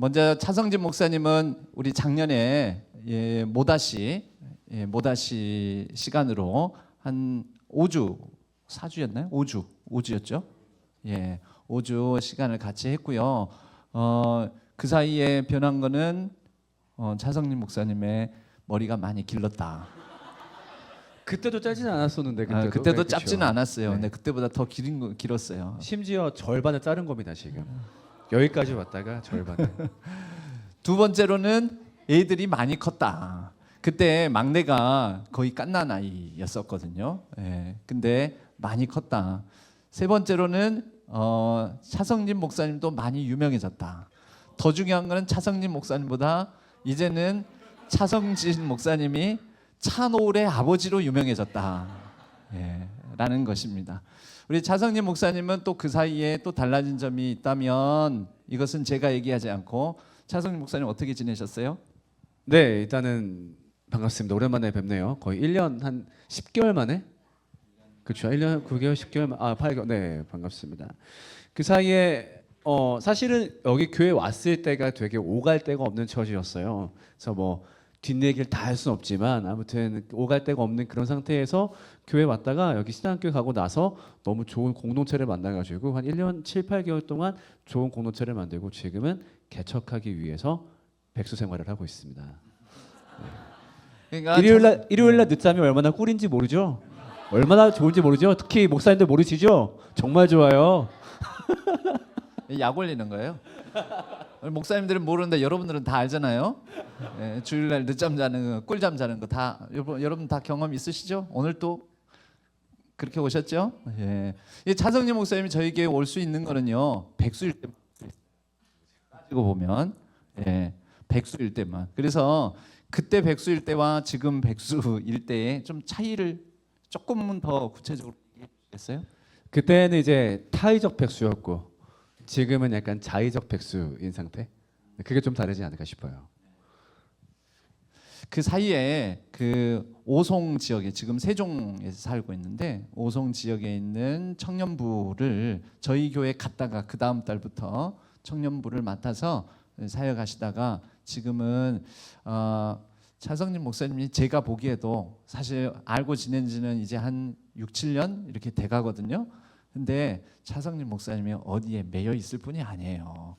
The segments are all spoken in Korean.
먼저 차성진 목사님은 우리 작년에 모다시 시간으로 한 5주, 4주였나요? 5주였죠. 5주 시간을 같이 했고요. 그 사이에 변한 거는 차성진 목사님의 머리가 많이 길렀다. 그때도 짧지는 않았었는데 그때도 네, 짧지는 그쵸. 않았어요. 네. 근데 그때보다 더 길었어요. 심지어 절반을 자른 겁니다 지금. 여기까지 왔다가 절반을. 두 번째로는 애들이 많이 컸다. 그때 막내가 거의 갓난 아이였었거든요. 근데 많이 컸다. 세 번째로는 차성진 목사님도 많이 유명해졌다. 더 중요한 거는 차성진 목사님보다 이제는 차성진 목사님이 차노을의 아버지로 유명해졌다. 라는 것입니다. 우리 차성진 목사님은 또 그 사이에 또 달라진 점이 있다면 이것은 제가 얘기하지 않고 차성진 목사님 어떻게 지내셨어요? 네, 일단은 반갑습니다. 오랜만에 뵙네요. 거의 1년 한 10개월 만에. 그렇죠. 1년 9개월, 10개월, 8개월. 네, 반갑습니다. 그 사이에 사실은 여기 교회 왔을 때가 되게 오갈 데가 없는 처지였어요. 그래서 뭐 뒷얘기를 다 할 수는 없지만 아무튼 오갈 데가 없는 그런 상태에서 교회 왔다가 여기 신앙교회 가고 나서 너무 좋은 공동체를 만나가지고 한 1년 7, 8개월 동안 좋은 공동체를 만들고 지금은 개척하기 위해서 백수 생활을 하고 있습니다. 그러니까 일요일날 늦잠이 얼마나 꿀인지 모르죠? 얼마나 좋은지 모르죠? 특히 목사님들 모르시죠? 정말 좋아요. 약 올리는 거예요. 목사님들은 모르는데 여러분들은 다 알잖아요. 주일날 늦잠 자는 거, 꿀잠 자는 거 다 여러분 다 경험 있으시죠? 오늘 또 그렇게 오셨죠? 이 차성진 목사님이 저희 교회 올 수 있는 거는요 백수일 때 따지고 보면 백수일 때만. 그래서 그때 백수일 때와 지금 백수일 때의 좀 차이를 조금은 더 구체적으로 얘기했어요. 그때는 이제 타의적 백수였고 지금은 약간 자의적 백수인 상태. 그게 좀 다르지 않을까 싶어요. 그 사이에 그 오송 지역에 지금 세종에서 살고 있는데 오송 지역에 있는 청년부를 저희 교회 갔다가 그 다음 달부터 청년부를 맡아서 사역하시다가 지금은 차성진 목사님이 제가 보기에도 사실 알고 지낸 지는 이제 한 6, 7년 이렇게 돼가거든요. 근데 차성진 목사님이 어디에 매여 있을 분이 아니에요.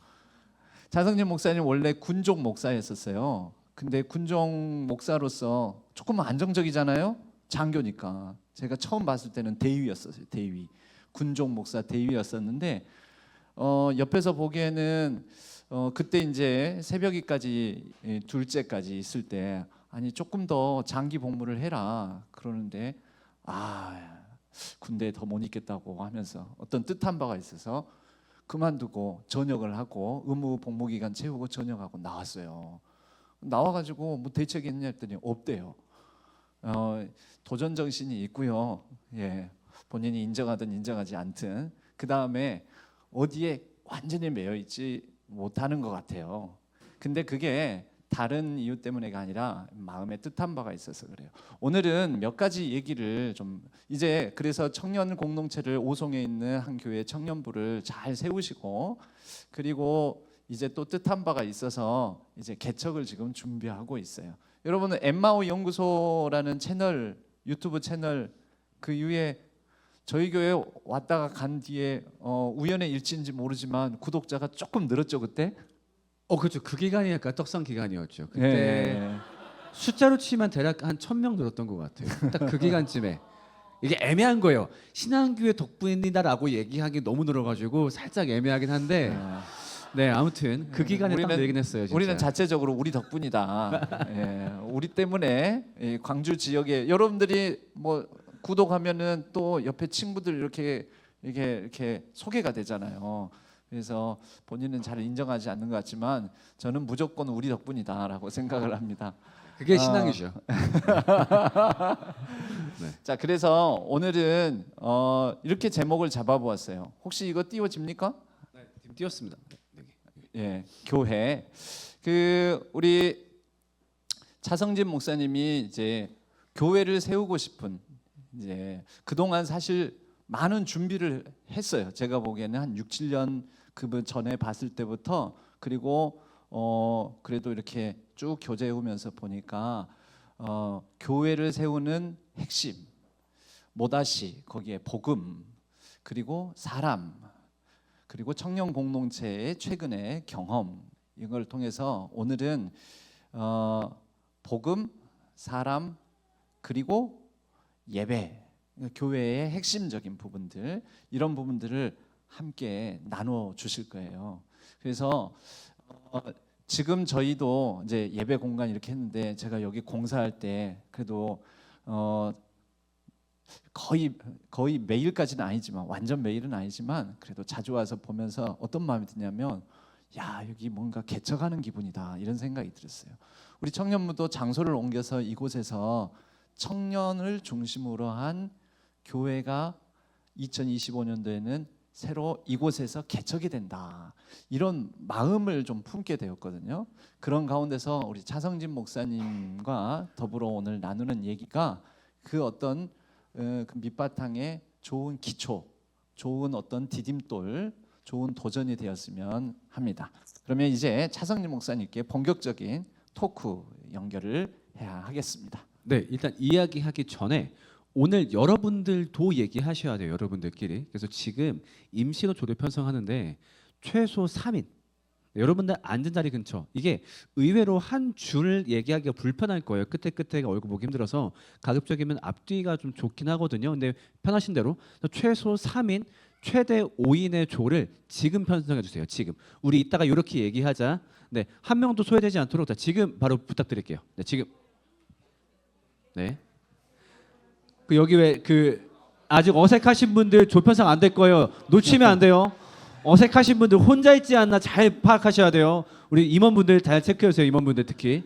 차성진 목사님 원래 군종 목사였었어요. 근데 군종 목사로서 조금 안정적이잖아요. 장교니까. 제가 처음 봤을 때는 대위였었어요. 대위. 군종 목사 대위였었는데 옆에서 보기에는 그때 이제 새벽이까지 둘째까지 있을 때 아니 조금 더 장기 복무를 해라 그러는데 군대에 더 못 있겠다고 하면서 어떤 뜻한 바가 있어서 그만두고 전역을 하고 의무 복무 기간 채우고 전역하고 나왔어요. 나와가지고 뭐 대책이 있냐 했더니 없대요. 도전 정신이 있고요. 본인이 인정하든 인정하지 않든 그 다음에 어디에 완전히 매여 있지 못하는 것 같아요. 근데 그게 다른 이유 때문에가 아니라 마음에 뜻한 바가 있어서 그래요. 오늘은 몇 가지 얘기를 좀 이제 그래서 청년 공동체를 오송에 있는 한 교회 청년부를 잘 세우시고 그리고 이제 또 뜻한 바가 있어서 이제 개척을 지금 준비하고 있어요. 여러분은 엠마오 연구소라는 채널 유튜브 채널 그 위에 저희 교회 왔다가 간 뒤에 우연의 일치인지 모르지만 구독자가 조금 늘었죠 그때? 그렇죠. 그 기간이 약간 떡상 기간이었죠. 그때 숫자로 치면 대략 한 1,000명 늘었던 것 같아요. 딱 그 기간쯤에. 이게 애매한 거예요. 신앙교회 덕분이다라고 얘기하기 너무 늘어가지고 살짝 애매하긴 한데 네 아무튼 그 기간에 딱 늘긴 했어요. 진짜. 우리는 자체적으로 우리 덕분이다. 우리 때문에 이 광주 지역에 여러분들이 뭐 구독하면은 또 옆에 친구들 이렇게 소개가 되잖아요. 그래서 본인은 잘 인정하지 않는 것 같지만 저는 무조건 우리 덕분이다라고 생각을 합니다. 그게 신앙이죠. 자, 그래서 오늘은 이렇게 제목을 잡아보았어요. 혹시 이거 띄워집니까? 네, 지금 띄웠습니다. 교회. 그 우리 차성진 목사님이 이제 교회를 세우고 싶은 이제 그동안 사실 많은 준비를 했어요. 제가 보기에는 한 6, 7년 그 전에 봤을 때부터 그리고 그래도 이렇게 쭉 교제해 오면서 보니까 교회를 세우는 핵심, 모다시, 거기에 복음, 그리고 사람, 그리고 청년 공동체의 최근의 경험, 이걸 통해서 오늘은 복음, 사람, 그리고 예배, 교회의 핵심적인 부분들, 이런 부분들을 함께 나눠 주실 거예요. 그래서 지금 저희도 이제 예배 공간 이렇게 했는데, 제가 여기 공사할 때 그래도 거의 매일까지는 아니지만, 완전 매일은 아니지만 그래도 자주 와서 보면서 어떤 마음이 드냐면, 야, 여기 뭔가 개척하는 기분이다, 이런 생각이 들었어요. 우리 청년부도 장소를 옮겨서 이곳에서 청년을 중심으로 한 교회가 2025년도에는 새로 이곳에서 개척이 된다, 이런 마음을 좀 품게 되었거든요. 그런 가운데서 우리 차성진 목사님과 더불어 오늘 나누는 얘기가 그 어떤 그 밑바탕에 좋은 기초, 좋은 어떤 디딤돌, 좋은 도전이 되었으면 합니다. 그러면 이제 차성진 목사님께 본격적인 토크 연결을 해야 하겠습니다. 네, 일단 이야기하기 전에 오늘 여러분들도 얘기하셔야 돼요. 여러분들끼리. 그래서 지금 임시로 조례 편성하는데 최소 3인. 여러분들 앉은 자리 근처. 이게 의외로 한 줄 얘기하기가 불편할 거예요. 끝에 얼굴 보기 힘들어서 가급적이면 앞뒤가 좀 좋긴 하거든요. 근데 편하신 대로 최소 3인, 최대 5인의 조를 지금 편성해 주세요. 지금. 우리 이따가 이렇게 얘기하자. 네, 한 명도 소외되지 않도록 자, 지금 바로 부탁드릴게요. 네, 지금. 네. 그 여기 왜 그 아직 어색하신 분들 조편성 안 될 거예요. 놓치면 안 돼요. 어색하신 분들 혼자 있지 않나 잘 파악하셔야 돼요. 우리 임원분들 잘 체크해 주세요. 임원분들 특히.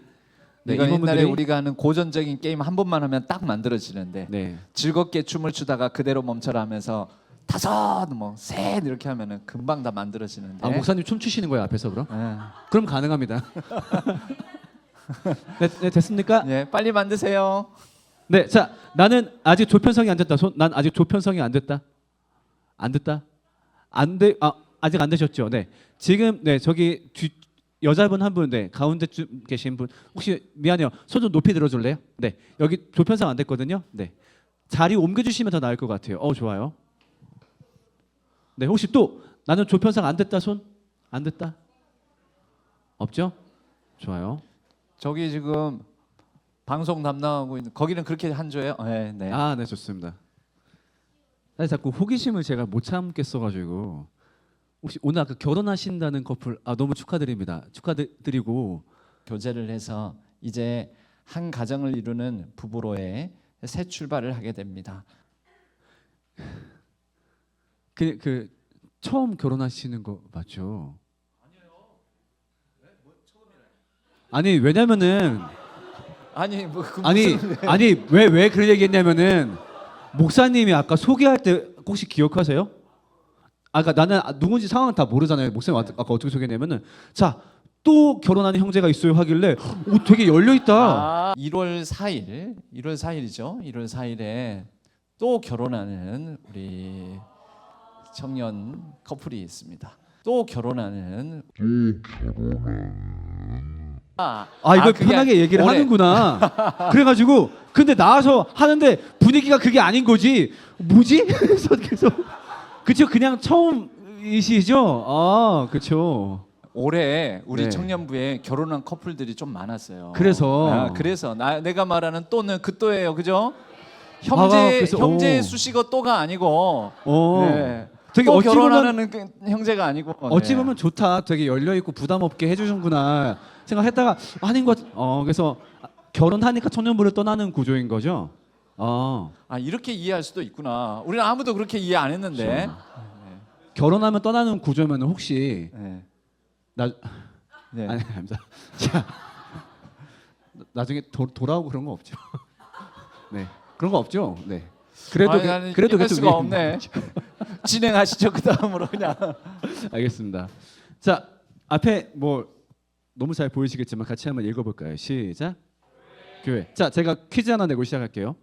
네, 이건 옛날에 임원분들이 우리가 하는 고전적인 게임 한 번만 하면 딱 만들어지는데, 네. 즐겁게 춤을 추다가 그대로 멈춰라 하면서 다섯, 셋 이렇게 하면은 금방 다 만들어지는데. 아, 목사님 춤추시는 거예요, 앞에서 그럼? 예. 그럼 가능합니다. 네, 네, 됐습니까? 예, 빨리 만드세요. 네, 자, 나는 아직 조편성이 안 됐다. 난 아직 조편성이 안 됐다. 안 됐다. 안 돼. 아직 안 되셨죠? 네. 지금 네, 저기 여자분 한 분, 네, 가운데 쯤 계신 분 혹시 미안해요. 손 좀 높이 들어줄래요? 네, 여기 조편성 안 됐거든요. 네, 자리 옮겨주시면 더 나을 것 같아요. 좋아요. 네, 혹시 또 나는 조편성 안 됐다 손? 안 됐다? 없죠? 좋아요. 저기 지금 방송 담당하고 있는 거기는 그렇게 한조예요? 네, 네. 네, 좋습니다. 사실 자꾸 호기심을 제가 못 참겠어가지고 혹시 오늘 아까 결혼하신다는 커플 너무 축하드립니다. 축하드리고 교제를 해서 이제 한 가정을 이루는 부부로의 새 출발을 하게 됩니다. 그 처음 결혼하시는 거 맞죠? 아니 왜냐면은 아니 뭐 그 아니 왜 그런 얘기했냐면은 목사님이 아까 소개할 때 혹시 기억하세요? 아까 나는 누군지 상황 다 모르잖아요. 목사님 아까 어떻게 소개했냐면은 자 또 결혼하는 형제가 있어요 하길래 되게 열려 있다. 1월 4일이죠. 1월 4일에 또 결혼하는 우리 청년 커플이 있습니다. 또 결혼하는 이걸 그게 편하게 얘기를 올해. 하는구나. 그래가지고 근데 나와서 하는데 분위기가 그게 아닌 거지. 뭐지? 그래서 계속 그쵸 그냥 처음이시죠? 그쵸. 올해 우리 네. 청년부에 결혼한 커플들이 좀 많았어요. 그래서 그래서 내가 말하는 또는 그 또예요, 그죠? 그래서, 형제 수식어 또가 아니고 네. 되게 또 어찌 보면 결혼하는 그 형제가 아니고 어찌 네. 보면 좋다. 되게 열려 있고 부담 없게 해주는구나 생각했다가 아닌 것. 그래서 결혼하니까 청년부를 떠나는 구조인 거죠. 이렇게 이해할 수도 있구나. 우리는 아무도 그렇게 이해 안 했는데. 결혼하면 떠나는 구조면 혹시 네. 아니 아닙니다. 자 나중에 돌아오고 그런 거 없죠. 네 그런 거 없죠. 네 그래도 그래도 할 계속 수가 없네. 진행하시죠. 그 다음으로 그냥. 알겠습니다. 자 앞에 뭐 너무 잘 보이시겠지만 같이 한번 읽어볼까요? 시작. 교회. 자 제가 퀴즈 하나 내고 시작할게요.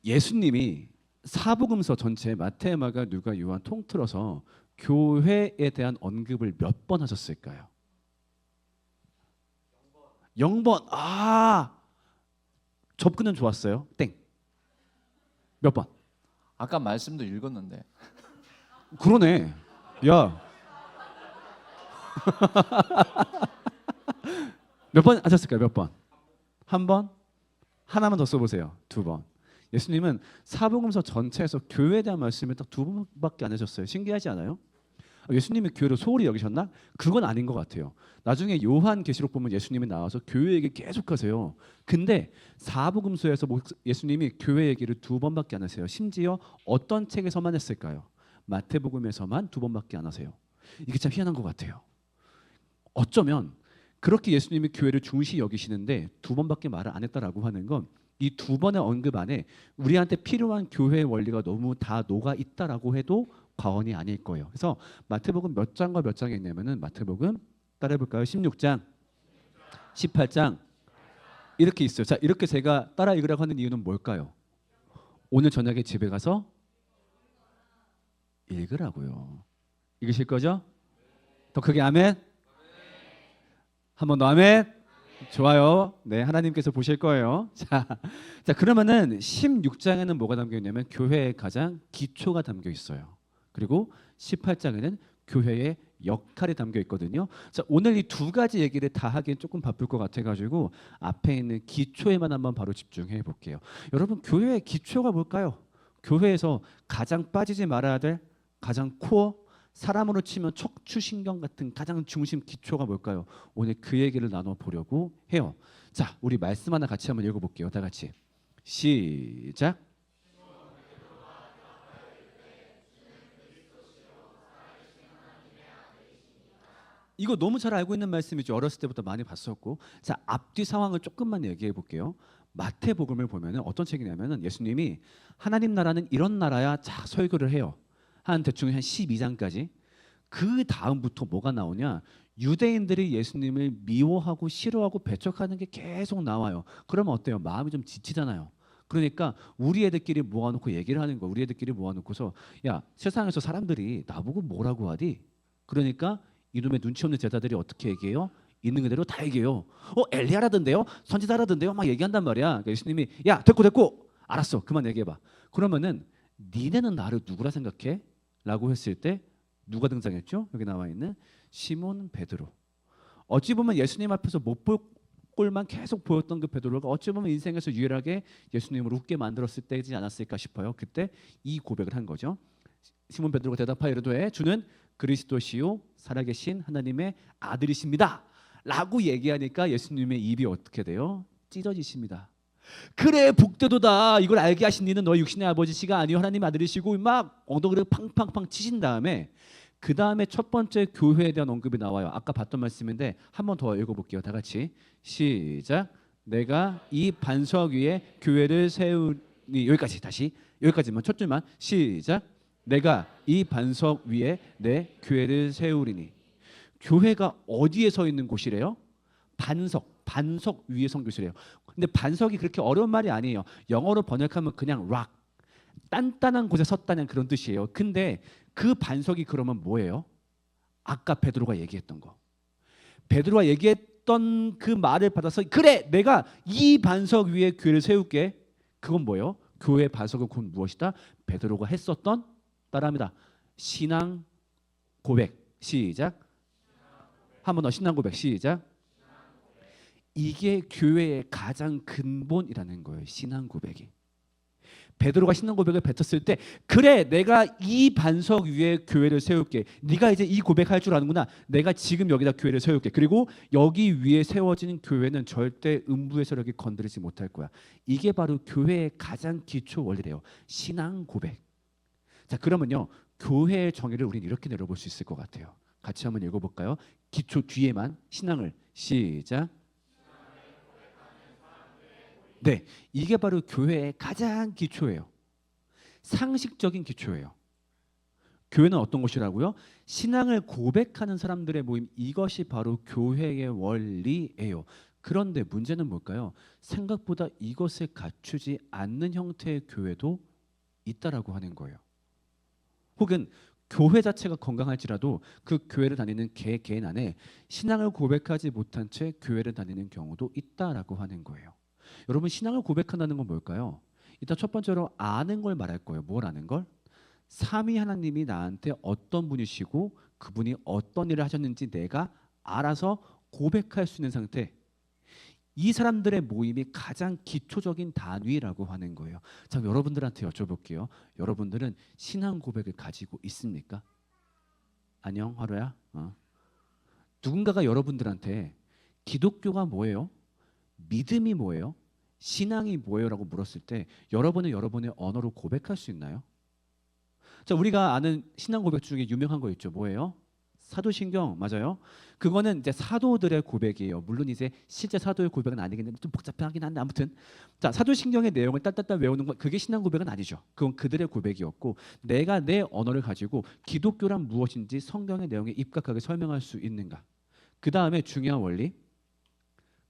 예수님이 사복음서 전체 마태, 마가, 누가, 요한 통틀어서 교회에 대한 언급을 몇 번 하셨을까요? 0번. 접근은 좋았어요. 땡. 몇 번? 아까 말씀도 읽었는데 그러네. 야. 몇 번 하셨을까요? 몇 번? 한 번? 하나만 더 써보세요. 2번. 예수님은 사복음서 전체에서 교회에 대한 말씀을 딱 2번밖에 안 하셨어요. 신기하지 않아요? 예수님이 교회를 소홀히 여기셨나? 그건 아닌 것 같아요. 나중에 요한계시록 보면 예수님이 나와서 교회 얘기 계속하세요. 근데 사복음서에서 예수님이 교회 얘기를 2번밖에 안 하세요. 심지어 어떤 책에서만 했을까요? 마태복음에서만 2번밖에 안 하세요. 이게 참 희한한 것 같아요. 어쩌면 그렇게 예수님이 교회를 중시 여기시는데 2번밖에 말을 안 했다라고 하는 건 이 2번의 언급 안에 우리한테 필요한 교회의 원리가 너무 다 녹아 있다라고 해도 과언이 아닐 거예요. 그래서 마태복음 몇 장과 몇 장에 있냐면은 마태복음 따라해 볼까요? 16장, 18장 이렇게 있어요. 자, 이렇게 제가 따라 읽으라고 하는 이유는 뭘까요? 오늘 저녁에 집에 가서 읽으라고요. 읽으실 거죠? 더 크게 아멘. 한 번 더 아멘. 좋아요. 네, 하나님께서 보실 거예요. 자, 그러면은 16장에는 뭐가 담겨 있냐면 교회의 가장 기초가 담겨 있어요. 그리고 18장에는 교회의 역할이 담겨 있거든요. 자, 오늘 이 2가지 얘기를 다 하기엔 조금 바쁠 것 같아가지고 앞에 있는 기초에만 한번 바로 집중해 볼게요. 여러분, 교회의 기초가 뭘까요? 교회에서 가장 빠지지 말아야 될 가장 코어, 사람으로 치면 척추신경 같은 가장 중심 기초가 뭘까요? 오늘 그 얘기를 나눠보려고 해요. 자, 우리 말씀 하나 같이 한번 읽어볼게요. 다 같이 시작. 이거 너무 잘 알고 있는 말씀이죠. 어렸을 때부터 많이 봤었고. 자, 앞뒤 상황을 조금만 얘기해 볼게요. 마태복음을 보면은 어떤 책이냐면은 예수님이 하나님 나라는 이런 나라야 자 설교를 해요. 한 대충 한 12장까지. 그 다음부터 뭐가 나오냐? 유대인들이 예수님을 미워하고 싫어하고 배척하는 게 계속 나와요. 그러면 어때요? 마음이 좀 지치잖아요. 그러니까 우리 애들끼리 모아놓고 얘기를 하는 거. 우리 애들끼리 모아놓고서 야, 세상에서 사람들이 나보고 뭐라고 하디? 그러니까 이놈의 눈치 없는 제자들이 어떻게 얘기해요? 있는 그대로 다 얘기해요. 엘리야라던데요? 선지자라던데요? 막 얘기한단 말이야. 그러니까 예수님이 야, 됐고 알았어. 그만 얘기해봐. 그러면은 니네는 나를 누구라 생각해? 라고 했을 때 누가 등장했죠? 여기 나와 있는 시몬 베드로. 어찌 보면 예수님 앞에서 못 볼 꼴만 계속 보였던 그 베드로가 어찌 보면 인생에서 유일하게 예수님을 웃게 만들었을 때지 않았을까 싶어요. 그때 이 고백을 한 거죠. 시몬 베드로가 대답하여 이르되 주는 그리스도시요 살아계신 하나님의 아들이십니다. 라고 얘기하니까 예수님의 입이 어떻게 돼요? 찢어지십니다. 그래 복되도다. 이걸 알게 하신 이는 너희 육신의 아버지시가 아니요 하나님 아들이시고 막 엉덩이를 팡팡팡 치신 다음에 그 다음에 첫 번째 교회에 대한 언급이 나와요. 아까 봤던 말씀인데 한 번 더 읽어볼게요. 다 같이 시작. 내가 이 반석 위에 교회를 세우니 여기까지 다시 여기까지만 첫 줄만 시작. 내가 이 반석 위에 내 교회를 세우리니. 교회가 어디에 서 있는 곳이래요? 반석 위에 선 곳이래요. 근데 반석이 그렇게 어려운 말이 아니에요. 영어로 번역하면 그냥 rock, 단단한 곳에 섰다는 그런 뜻이에요. 근데 그 반석이 그러면 뭐예요? 아까 베드로가 얘기했던 거. 베드로가 얘기했던 그 말을 받아서 그래 내가 이 반석 위에 교회를 세울게. 그건 뭐예요? 교회의 반석은 곧 무엇이다? 베드로가 했었던 따라합니다. 신앙 고백. 시작. 한 번 더 신앙 고백. 시작. 이게 교회의 가장 근본이라는 거예요. 신앙 고백이. 베드로가 신앙 고백을 뱉었을 때 그래 내가 이 반석 위에 교회를 세울게. 네가 이제 이 고백할 줄 아는구나. 내가 지금 여기다 교회를 세울게. 그리고 여기 위에 세워진 교회는 절대 음부의 세력이 건드리지 못할 거야. 이게 바로 교회의 가장 기초 원리래요. 신앙 고백. 자, 그러면요 교회의 정의를 우리는 이렇게 내려볼 수 있을 것 같아요. 같이 한번 읽어볼까요? 기초 뒤에만 신앙을 시작. 네, 이게 바로 교회의 가장 기초예요. 상식적인 기초예요. 교회는 어떤 곳이라고요? 신앙을 고백하는 사람들의 모임. 이것이 바로 교회의 원리예요. 그런데 문제는 뭘까요? 생각보다 이것을 갖추지 않는 형태의 교회도 있다라고 하는 거예요. 혹은 교회 자체가 건강할지라도 그 교회를 다니는 개인 안에 신앙을 고백하지 못한 채 교회를 다니는 경우도 있다라고 하는 거예요. 여러분 신앙을 고백한다는 건 뭘까요? 일단 첫 번째로 아는 걸 말할 거예요. 뭘 아는 걸? 삼위 하나님이 나한테 어떤 분이시고 그분이 어떤 일을 하셨는지 내가 알아서 고백할 수 있는 상태. 이 사람들의 모임이 가장 기초적인 단위라고 하는 거예요. 자, 여러분들한테 여쭤볼게요. 여러분들은 신앙 고백을 가지고 있습니까? 안녕, 하루야. 누군가가 여러분들한테 기독교가 뭐예요? 믿음이 뭐예요? 신앙이 뭐예요?라고 물었을 때 여러분은 여러분의 언어로 고백할 수 있나요? 자, 우리가 아는 신앙 고백 중에 유명한 거 있죠. 뭐예요? 사도신경 맞아요. 그거는 이제 사도들의 고백이에요. 물론 이제 실제 사도의 고백은 아니긴 한데 좀 복잡하긴 한데 아무튼 자 사도신경의 내용을 딸딸딸 외우는 건 그게 신앙 고백은 아니죠. 그건 그들의 고백이었고 내가 내 언어를 가지고 기독교란 무엇인지 성경의 내용에 입각하게 설명할 수 있는가. 그 다음에 중요한 원리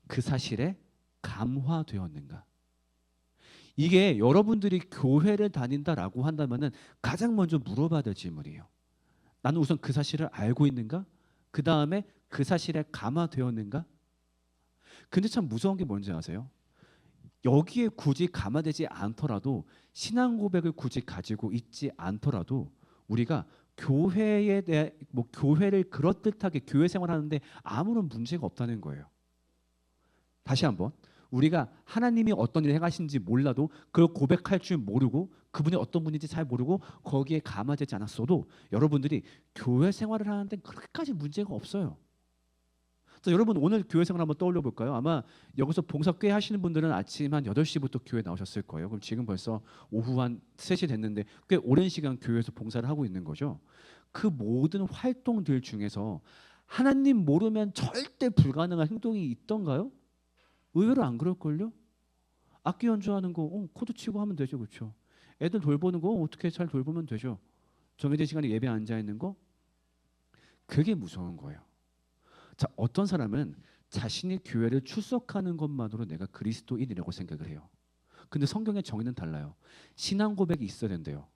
그 사실에 감화되었는가. 이게 여러분들이 교회를 다닌다라고 한다면은 가장 먼저 물어봐야 될 질문이에요. 나는 우선 그 사실을 알고 있는가? 그 다음에 그 사실에 감화되었는가? 근데 참 무서운 게 뭔지 아세요? 여기에 굳이 감화되지 않더라도 신앙 고백을 굳이 가지고 있지 않더라도 우리가 교회에 대해 뭐 교회를 그럴듯하게 교회 생활하는데 아무런 문제가 없다는 거예요. 다시 한번 우리가 하나님이 어떤 일을 행하신지 몰라도 그걸 고백할 줄 모르고 그분이 어떤 분인지 잘 모르고 거기에 감화되지 않았어도 여러분들이 교회 생활을 하는데 그렇게까지 문제가 없어요. 자, 여러분 오늘 교회 생활 한번 떠올려 볼까요? 아마 여기서 봉사 꽤 하시는 분들은 아침 한 8시부터 교회 나오셨을 거예요. 그럼 지금 벌써 오후 한 3시 됐는데 꽤 오랜 시간 교회에서 봉사를 하고 있는 거죠. 그 모든 활동들 중에서 하나님 모르면 절대 불가능한 행동이 있던가요? 의외로 안 그럴걸요? 악기 연주하는 거 코드 치고 하면 되죠. 그렇죠? 애들 돌보는 거 어떻게 잘 돌보면 되죠. 정해진 시간에 예배 앉아 있는 거 그게 무서운 거예요. 자, 어떤 사람은 자신이 교회를 출석하는 것만으로 내가 그리스도인이라고 생각을 해요. 근데 성경의 정의는 달라요. 신앙 고백이 있어야 된대요.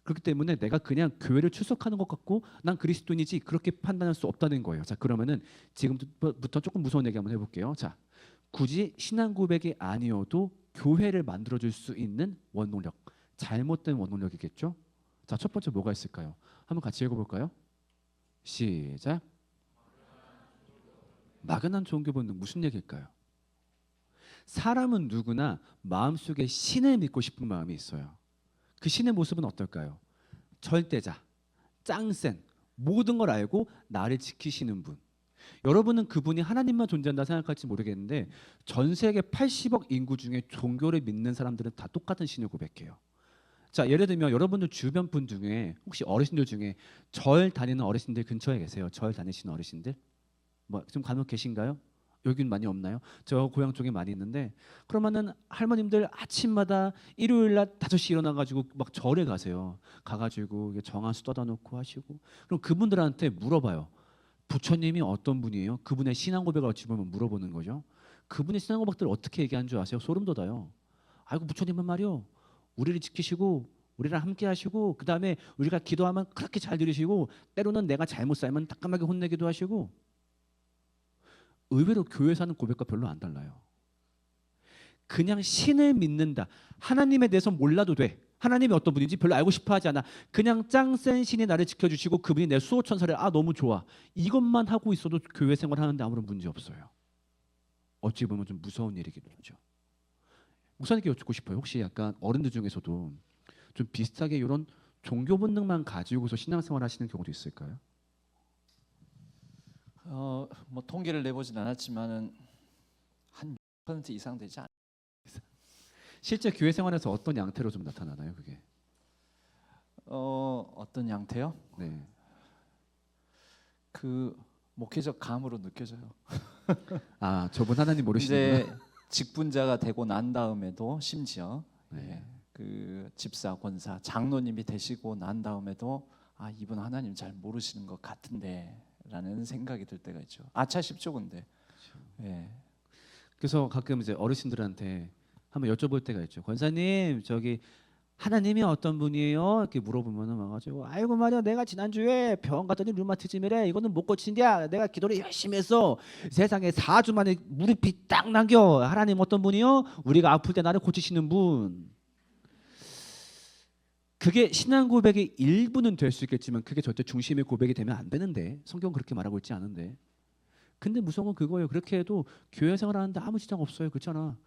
그렇기 때문에 내가 그냥 교회를 출석하는 것 같고 난 그리스도인이지 그렇게 판단할 수 없다는 거예요. 자, 그러면은 지금부터 조금 무서운 얘기 한번 해볼게요. 자, 굳이 신앙 고백이 아니어도 교회를 만들어줄 수 있는 원동력, 잘못된 원동력이겠죠? 자, 첫 번째 뭐가 있을까요? 한번 같이 읽어볼까요? 시작. 막연한 종교 본능 무슨 얘기일까요? 사람은 누구나 마음속에 신을 믿고 싶은 마음이 있어요. 그 신의 모습은 어떨까요? 절대자, 짱센, 모든 걸 알고 나를 지키시는 분. 여러분은 그분이 하나님만 존재한다 생각할지 모르겠는데 전 세계 80억 인구 중에 종교를 믿는 사람들은 다 똑같은 신을 고백해요. 자, 예를 들면 여러분들 주변 분 중에 혹시 어르신들 중에 절 다니는 어르신들 근처에 계세요? 절 다니시는 어르신들? 뭐 좀 간혹 계신가요? 여긴 많이 없나요? 저 고향 쪽에 많이 있는데 그러면은 할머님들 아침마다 일요일 날 5시 일어나 가지고 막 절에 가세요. 가 가지고 정한수 떠다 놓고 하시고 그럼 그분들한테 물어봐요. 부처님이 어떤 분이에요? 그분의 신앙 고백을 어찌 보면 물어보는 거죠. 그분의 신앙 고백들을 어떻게 얘기한 줄 아세요? 소름 돋아요. 아이고 부처님은 말이요. 우리를 지키시고 우리랑 함께 하시고 그다음에 우리가 기도하면 그렇게 잘 들으시고 때로는 내가 잘못 살면 따끔하게 혼내기도 하시고 의외로 교회에서 하는 고백과 별로 안 달라요. 그냥 신을 믿는다. 하나님에 대해서 몰라도 돼. 하나님이 어떤 분인지 별로 알고 싶어 하지 않아. 그냥 짱센 신이 나를 지켜주시고 그분이 내 수호천사를 너무 좋아. 이것만 하고 있어도 교회 생활하는데 아무런 문제 없어요. 어찌 보면 좀 무서운 일이기도 하죠. 목사님께 여쭙고 싶어요. 혹시 약간 어른들 중에서도 좀 비슷하게 이런 종교 본능만 가지고서 신앙생활 하시는 경우도 있을까요? 뭐 통계를 내보진 않았지만은 한 6% 이상 되지 않. 실제 교회 생활에서 어떤 양태로 좀 나타나나요, 그게? 어떤 양태요? 네. 그 목회적 감으로 느껴져요. 저분 하나님 모르시는구나. 이제 직분자가 되고 난 다음에도 심지어 네. 그 집사, 권사, 장로님이 되시고 난 다음에도 이분 하나님 잘 모르시는 것 같은데라는 생각이 들 때가 있죠. 아차 싶죠, 근데. 예. 그래서 가끔 이제 어르신들한테 한번 여쭤볼 때가 있죠. 권사님, 저기 하나님이 어떤 분이에요? 이렇게 물어보면은 와가지고 아이고 말이야 내가 지난주에 병원 갔더니 류마티즘이래 이거는 못 고친대야 내가 기도를 열심히 했어 세상에 4주 만에 무릎이 딱 남겨 하나님 어떤 분이요? 우리가 아플 때 나를 고치시는 분. 그게 신앙 고백의 일부는 될 수 있겠지만 그게 절대 중심의 고백이 되면 안 되는데 성경 그렇게 말하고 있지 않은데 근데 무서운 건 그거예요. 그렇게 해도 교회 생활하는데 아무 지장 없어요. 그렇잖아.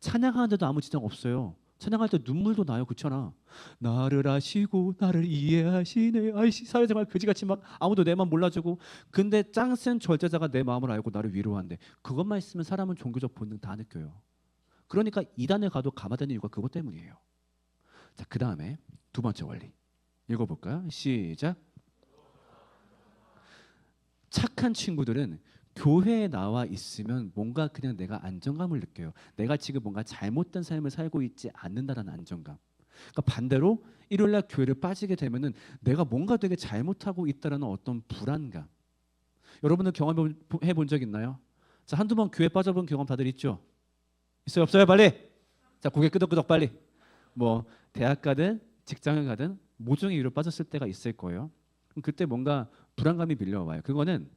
찬양하는데도 아무 지장 없어요. 찬양할 때 눈물도 나요. 그렇잖아. 나를 아시고 나를 이해하시네. 아이씨 사회생활 그지같이 막 아무도 내 마음 몰라주고 근데 짱센 절제자가 내 마음을 알고 나를 위로한대. 그것만 있으면 사람은 종교적 본능 다 느껴요. 그러니까 이단에 가도 감화되는 이유가 그것 때문이에요. 자, 그 다음에 두 번째 원리 읽어볼까요? 시작. 착한 친구들은 교회에 나와 있으면 뭔가 그냥 내가 안정감을 느껴요. 내가 지금 뭔가 잘못된 삶을 살고 있지 않는다라는 안정감. 그러니까 반대로 일요일날 교회를 빠지게 되면은 내가 뭔가 되게 잘못하고 있다라는 어떤 불안감. 여러분들 경험해 본 적 있나요? 자, 한두 번 교회 빠져본 경험 다들 있죠? 있어요 없어요? 빨리. 자, 고개 끄덕끄덕 빨리. 뭐 대학 가든 직장을 가든 모종의 이유로 빠졌을 때가 있을 거예요. 그럼 그때 뭔가 불안감이 밀려와요. 그거는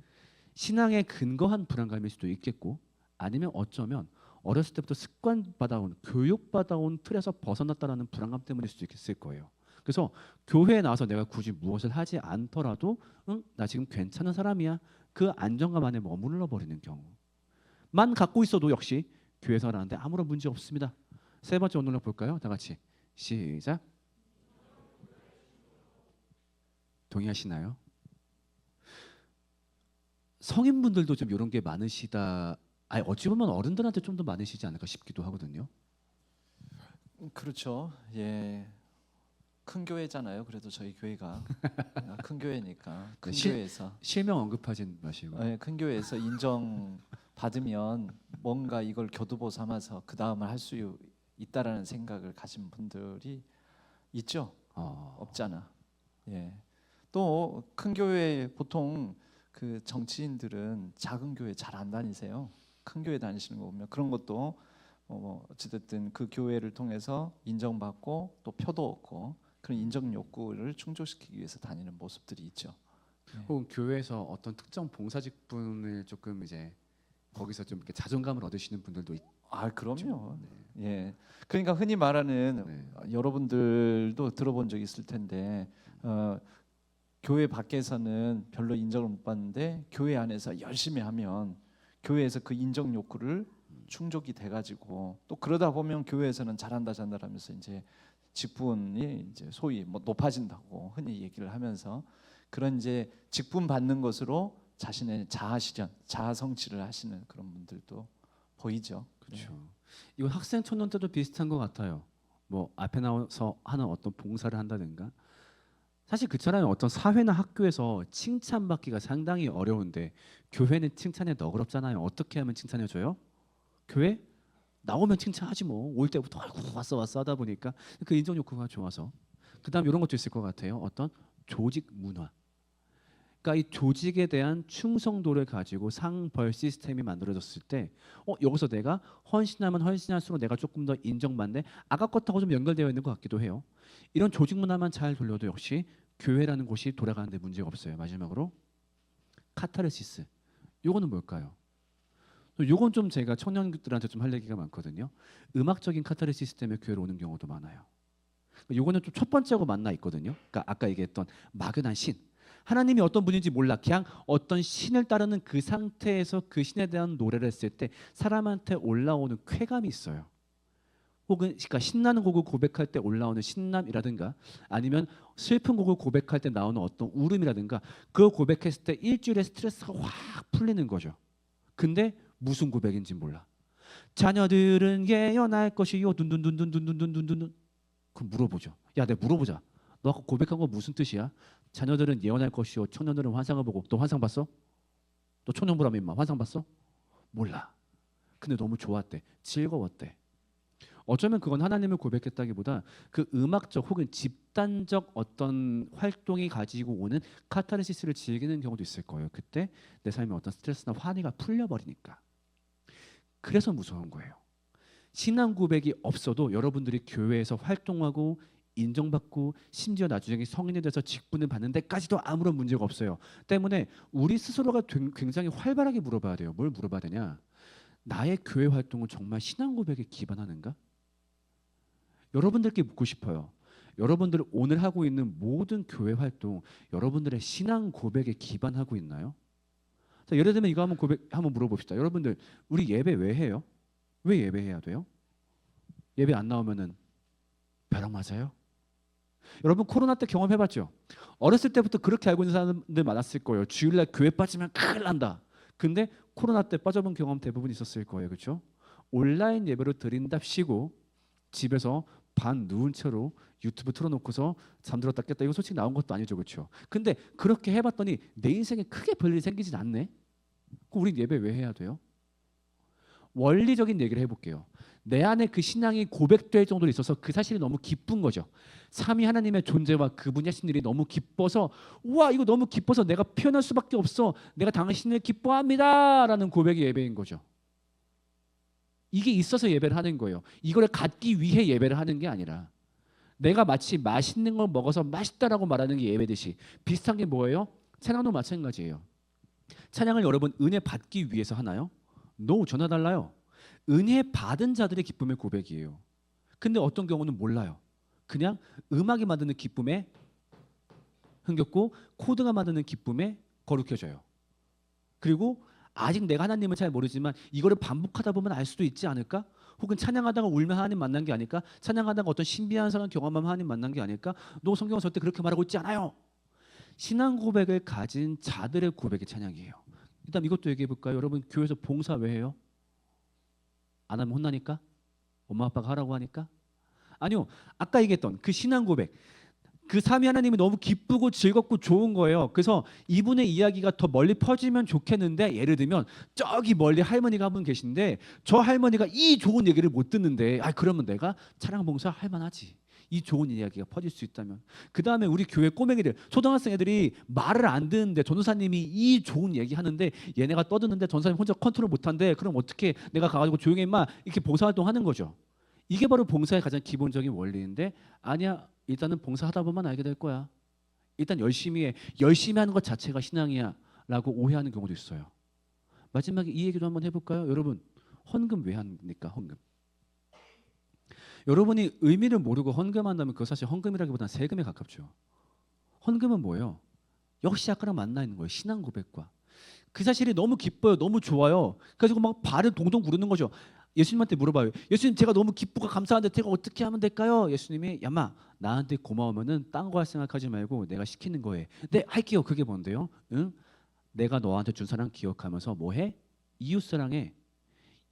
신앙에 근거한 불안감일 수도 있겠고 아니면 어쩌면 어렸을 때부터 습관받아온 교육받아온 틀에서 벗어났다라는 불안감 때문일 수도 있을 거예요. 그래서 교회에 나와서 내가 굳이 무엇을 하지 않더라도 응? 나 지금 괜찮은 사람이야. 그 안정감 안에 머물러 버리는 경우만 갖고 있어도 역시 교회에서 하는데 아무런 문제 없습니다. 세 번째 오늘로 볼까요? 다 같이 시작. 동의하시나요? 성인분들도 좀 이런 게 많으시다. 아니 어찌 보면 어른들한테 좀 더 많으시지 않을까 싶기도 하거든요. 그렇죠. 예. 큰 교회잖아요. 그래도 저희 교회가 큰 교회니까 큰 실- 교회에서 실명 언급하진 마시고. 예, 큰 교회에서 인정 받으면 뭔가 이걸 교두보 삼아서 그 다음을 할 수 있다라는 생각을 가진 분들이 있죠. 없잖아. 예. 또 큰 교회 보통 그 정치인들은 작은 교회 잘 안 다니세요. 큰 교회 다니시는 거 보면 그런 것도 어찌됐든 그 교회를 통해서 인정받고 또 표도 얻고 그런 인정 욕구를 충족시키기 위해서 다니는 모습들이 있죠. 혹은 교회에서 어떤 특정 봉사 직분을 조금 이제 거기서 좀 이렇게 자존감을 얻으시는 분들도 아, 있죠. 그럼요. 네. 예. 그러니까 흔히 말하는 네. 여러분들도 들어본 적 있을 텐데 교회 밖에서는 별로 인정을 못 받는데 교회 안에서 열심히 하면 교회에서 그 인정 욕구를 충족이 돼가지고 또 그러다 보면 교회에서는 잘한다 하면서 이제 직분이 이제 소위 뭐 높아진다고 흔히 얘기를 하면서 그런 이제 직분 받는 것으로 자신의 자아 실현, 자아 성취를 하시는 그런 분들도 보이죠. 그렇죠. 이건 학생 청년 때도 비슷한 것 같아요. 뭐 앞에 나와서 하는 어떤 봉사를 한다든가 사실 그처럼 어떤 사회나 학교에서 칭찬받기가 상당히 어려운데 교회는 칭찬에 너그럽잖아요. 어떻게 하면 칭찬해줘요? 교회 나오면 칭찬하지 뭐. 올 때부터 아이고 왔어 하다 보니까 그 인정 욕구가 좋아서 그다음 이런 것도 있을 것 같아요. 어떤 조직 문화. 그러니까 이 조직에 대한 충성도를 가지고 상벌 시스템이 만들어졌을 때 여기서 내가 헌신하면 헌신할수록 내가 조금 더 인정받네. 아까 것하고 좀 연결되어 있는 것 같기도 해요. 이런 조직 문화만 잘 돌려도 역시 교회라는 곳이 돌아가는데 문제가 없어요. 마지막으로 카타르시스. 요거는 뭘까요? 요건 좀 제가 청년들한테 좀 할 얘기가 많거든요. 음악적인 카타르시스 때문에 교회로 오는 경우도 많아요. 요거는 좀 첫 번째하고 만나 있거든요. 그러니까 아까 얘기했던 막연한 신. 하나님이 어떤 분인지 몰라. 그냥 어떤 신을 따르는 그 상태에서 그 신에 대한 노래를 했을 때 사람한테 올라오는 쾌감이 있어요. 혹은 그러니까 신나는 곡을 고백할 때 올라오는 신남이라든가 아니면 슬픈 곡을 고백할 때 나오는 어떤 울음이라든가 그걸 고백했을 때 일주일에 스트레스가 확 풀리는 거죠. 근데 무슨 고백인지 몰라. 자녀들은 예언할 것이요 둔둔둔둔둔둔둔둔둔. 그럼 물어보죠. 야, 내가 물어보자. 너 아까 고백한 거 무슨 뜻이야? 자녀들은 예언할 것이요 청년들은 환상을 보고. 너 환상 봤어? 너 청년부라며 임마 환상 봤어? 몰라. 근데 너무 좋았대. 즐거웠대. 어쩌면 그건 하나님을 고백했다기보다 그 음악적 혹은 집단적 어떤 활동이 가지고 오는 카타르시스를 즐기는 경우도 있을 거예요. 그때 내 삶에 어떤 스트레스나 환희가 풀려버리니까. 그래서 무서운 거예요. 신앙 고백이 없어도 여러분들이 교회에서 활동하고 인정받고 심지어 나중에 성인이 돼서 직분을 받는 데까지도 아무런 문제가 없어요. 때문에 우리 스스로가 굉장히 활발하게 물어봐야 돼요. 뭘 물어봐야 되냐? 나의 교회 활동은 정말 신앙 고백에 기반하는가? 여러분들께 묻고 싶어요. 여러분들 오늘 하고 있는 모든 교회 활동 여러분들의 신앙 고백에 기반하고 있나요? 자, 예를 들면 이거 한번 물어봅시다. 여러분들 우리 예배 왜 해요? 왜 예배해야 돼요? 예배 안 나오면은 벼락 맞아요? 여러분 코로나 때 경험해봤죠? 어렸을 때부터 그렇게 알고 있는 사람들 많았을 거예요. 주일날 교회 빠지면 큰일 난다. 근데 코로나 때 빠져본 경험 대부분 있었을 거예요. 그렇죠? 온라인 예배로 드린답시고 집에서 반 누운 채로 유튜브 틀어놓고서 잠들었다 깼다 이거 솔직히 나온 것도 아니죠. 그렇죠? 근데 그렇게 해봤더니 내 인생에 크게 별일이 생기진 않네. 그럼 우리 예배 왜 해야 돼요? 원리적인 얘기를 해볼게요. 내 안에 그 신앙이 고백될 정도로 있어서 그 사실이 너무 기쁜 거죠. 삼위 하나님의 존재와 그분이 하신 일이 너무 기뻐서 우와 이거 너무 기뻐서 내가 표현할 수밖에 없어. 내가 당신을 기뻐합니다 라는 고백이 예배인 거죠. 이게 있어서 예배를 하는 거예요. 이걸 갖기 위해 예배를 하는 게 아니라 내가 마치 맛있는 걸 먹어서 맛있다라고 말하는 게 예배듯이 비슷한 게 뭐예요? 찬양도 마찬가지예요. 찬양을 여러분 은혜 받기 위해서 하나요? No, 전혀 달라요. 은혜 받은 자들의 기쁨의 고백이에요. 근데 어떤 경우는 몰라요. 그냥 음악이 만드는 기쁨에 흥겹고 코드가 만드는 기쁨에 거룩해져요. 그리고 아직 내가 하나님을 잘 모르지만 이거를 반복하다 보면 알 수도 있지 않을까? 혹은 찬양하다가 울면 하나님 만난 게 아닐까? 찬양하다가 어떤 신비한 사람 경험하면 하나님 만난 게 아닐까? 너 성경은 절대 그렇게 말하고 있지 않아요. 신앙 고백을 가진 자들의 고백이 찬양이에요. 일단 이것도 얘기해 볼까요? 여러분 교회에서 봉사 왜 해요? 안 하면 혼나니까? 엄마 아빠가 하라고 하니까? 아니요. 아까 얘기했던 그 신앙 고백. 그 삼위 하나님이 너무 기쁘고 즐겁고 좋은 거예요. 그래서 이분의 이야기가 더 멀리 퍼지면 좋겠는데 예를 들면 저기 멀리 할머니가 한 분 계신데 저 할머니가 이 좋은 얘기를 못 듣는데 그러면 내가 찬양 봉사 할 만하지. 이 좋은 이야기가 퍼질 수 있다면. 그 다음에 우리 교회 꼬맹이들 초등학생 애들이 말을 안 듣는데 전도사님이 이 좋은 얘기 하는데 얘네가 떠드는데 전도사님 혼자 컨트롤 못한대. 그럼 어떻게 내가 가가지고 조용히 임마 이렇게 봉사활동 하는 거죠. 이게 바로 봉사의 가장 기본적인 원리인데 아니야 일단은 봉사하다 보면 알게 될 거야. 일단 열심히 해. 열심히 하는 것 자체가 신앙이야 라고 오해하는 경우도 있어요. 마지막에 이 얘기도 한번 해볼까요? 여러분 헌금 왜 합니까? 헌금. 여러분이 의미를 모르고 헌금한다면 그거 사실 헌금이라기보다는 세금에 가깝죠. 헌금은 뭐예요? 역시 아까랑 만나 있는 거예요. 신앙 고백과. 그 사실이 너무 기뻐요. 너무 좋아요. 그래서 막 발을 동동 구르는 거죠. 예수님한테 물어봐요. 예수님 제가 너무 기쁘고 감사한데 제가 어떻게 하면 될까요? 예수님이 야마 나한테 고마우면은 딴 거 할 생각하지 말고 내가 시키는 거에 네 할게요. 그게 뭔데요? 응? 내가 너한테 준 사랑 기억하면서 뭐해? 이웃사랑해.